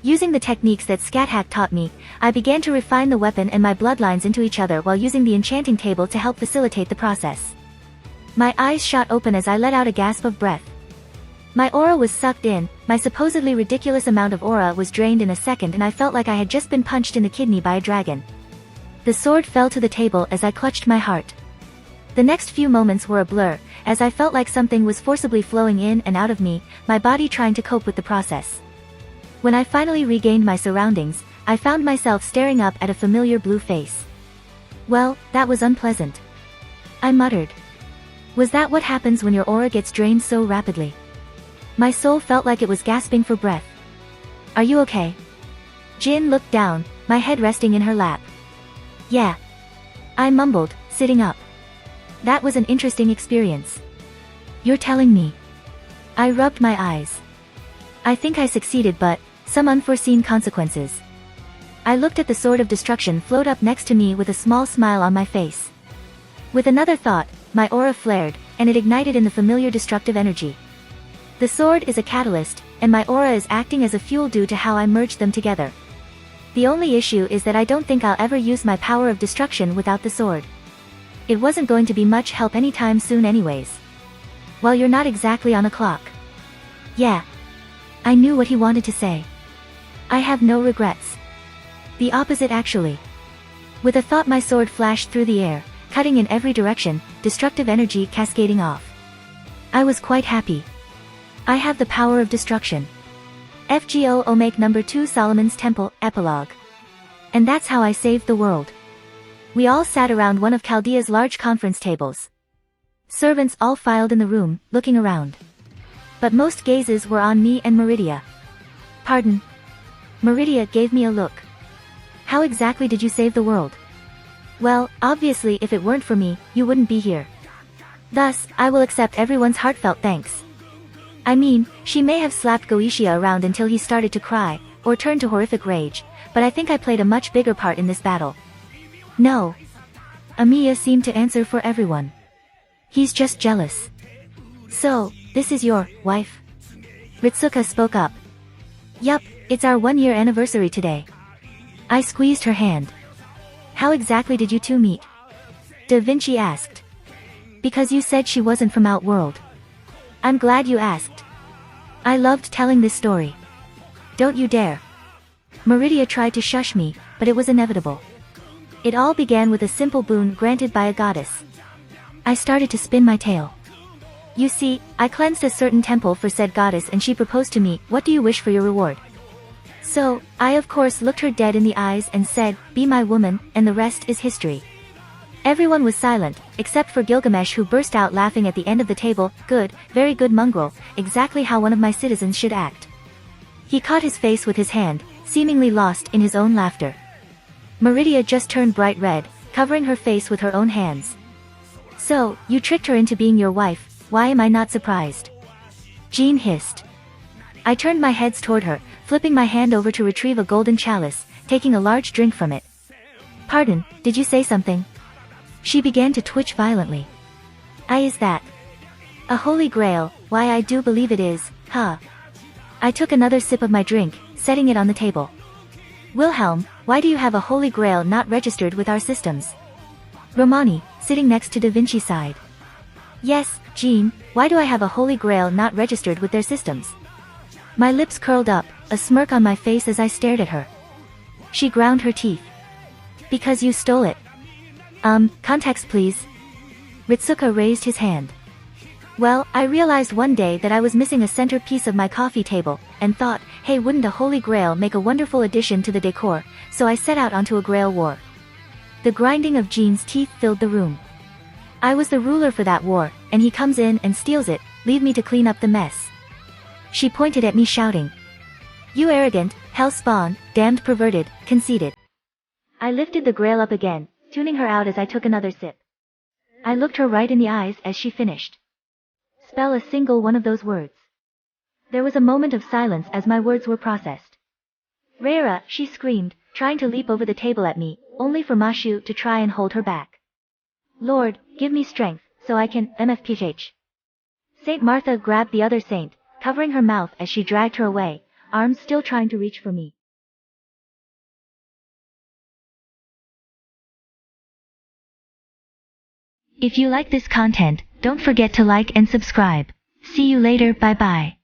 Using the techniques that ScatHack taught me, I began to refine the weapon and my bloodlines into each other while using the enchanting table to help facilitate the process. My eyes shot open as I let out a gasp of breath. My aura was sucked in, my supposedly ridiculous amount of aura was drained in a second and I felt like I had just been punched in the kidney by a dragon. The sword fell to the table as I clutched my heart. The next few moments were a blur, as I felt like something was forcibly flowing in and out of me, my body trying to cope with the process. When I finally regained my surroundings, I found myself staring up at a familiar blue face. Well, that was unpleasant. I muttered. Was that what happens when your aura gets drained so rapidly? My soul felt like it was gasping for breath. Are you okay? Jin looked down, my head resting in her lap. Yeah. I mumbled, sitting up. That was an interesting experience. You're telling me. I rubbed my eyes. I think I succeeded but, some unforeseen consequences. I looked at the sword of destruction float up next to me with a small smile on my face. With another thought, my aura flared, and it ignited in the familiar destructive energy. The sword is a catalyst, and my aura is acting as a fuel due to how I merged them together. The only issue is that I don't think I'll ever use my power of destruction without the sword. It wasn't going to be much help anytime soon anyways. Well, you're not exactly on a clock. Yeah. I knew what he wanted to say. I have no regrets. The opposite actually. With a thought my sword flashed through the air, cutting in every direction, destructive energy cascading off. I was quite happy. I have the power of destruction. FGO Omake number 2 Solomon's Temple, Epilogue. And that's how I saved the world. We all sat around one of Chaldea's large conference tables. Servants all filed in the room, looking around. But most gazes were on me and Meridia. Pardon? Meridia gave me a look. How exactly did you save the world? Well, obviously if it weren't for me, you wouldn't be here. Thus, I will accept everyone's heartfelt thanks. I mean, she may have slapped Goetia around until he started to cry, or turned to horrific rage, but I think I played a much bigger part in this battle. No. Amiya seemed to answer for everyone. He's just jealous. So, this is your wife? Ritsuka spoke up. Yup, it's our 1-year anniversary today. I squeezed her hand. How exactly did you two meet? Da Vinci asked. Because you said she wasn't from Outworld. I'm glad you asked. I loved telling this story. Don't you dare. Meridia tried to shush me, but it was inevitable. It all began with a simple boon granted by a goddess. I started to spin my tale. You see, I cleansed a certain temple for said goddess and she proposed to me, what do you wish for your reward? So, I of course looked her dead in the eyes and said, be my woman, and the rest is history. Everyone was silent, except for Gilgamesh who burst out laughing at the end of the table, good, very good mongrel, exactly how one of my citizens should act. He caught his face with his hand, seemingly lost in his own laughter. Meridia just turned bright red, covering her face with her own hands. So, you tricked her into being your wife, why am I not surprised? Jean hissed. I turned my heads toward her, flipping my hand over to retrieve a golden chalice, taking a large drink from it. Pardon, did you say something? She began to twitch violently. Is that a holy grail? Why I do believe it is, huh? I took another sip of my drink, setting it on the table. Wilhelm, why do you have a holy grail not registered with our systems? Romani, sitting next to Da Vinci sighed. Yes, Jean, why do I have a holy grail not registered with their systems? My lips curled up, a smirk on my face as I stared at her. She ground her teeth. Because you stole it. Context please. Ritsuka raised his hand. Well, I realized one day that I was missing a centerpiece of my coffee table, and thought, hey, wouldn't a holy grail make a wonderful addition to the decor, so I set out onto a grail war. The grinding of Jean's teeth filled the room. I was the ruler for that war, and he comes in and steals it, leave me to clean up the mess. She pointed at me shouting. You arrogant, hell spawn, damned perverted, conceited. I lifted the grail up again, tuning her out as I took another sip. I looked her right in the eyes as she finished. Spell a single one of those words. There was a moment of silence as my words were processed. Reira, she screamed, trying to leap over the table at me, only for Mashu to try and hold her back. Lord, give me strength, so I can, MFPH. Saint Martha grabbed the other saint, covering her mouth as she dragged her away, arms still trying to reach for me. If you like this content, don't forget to like and subscribe. See you later, bye bye.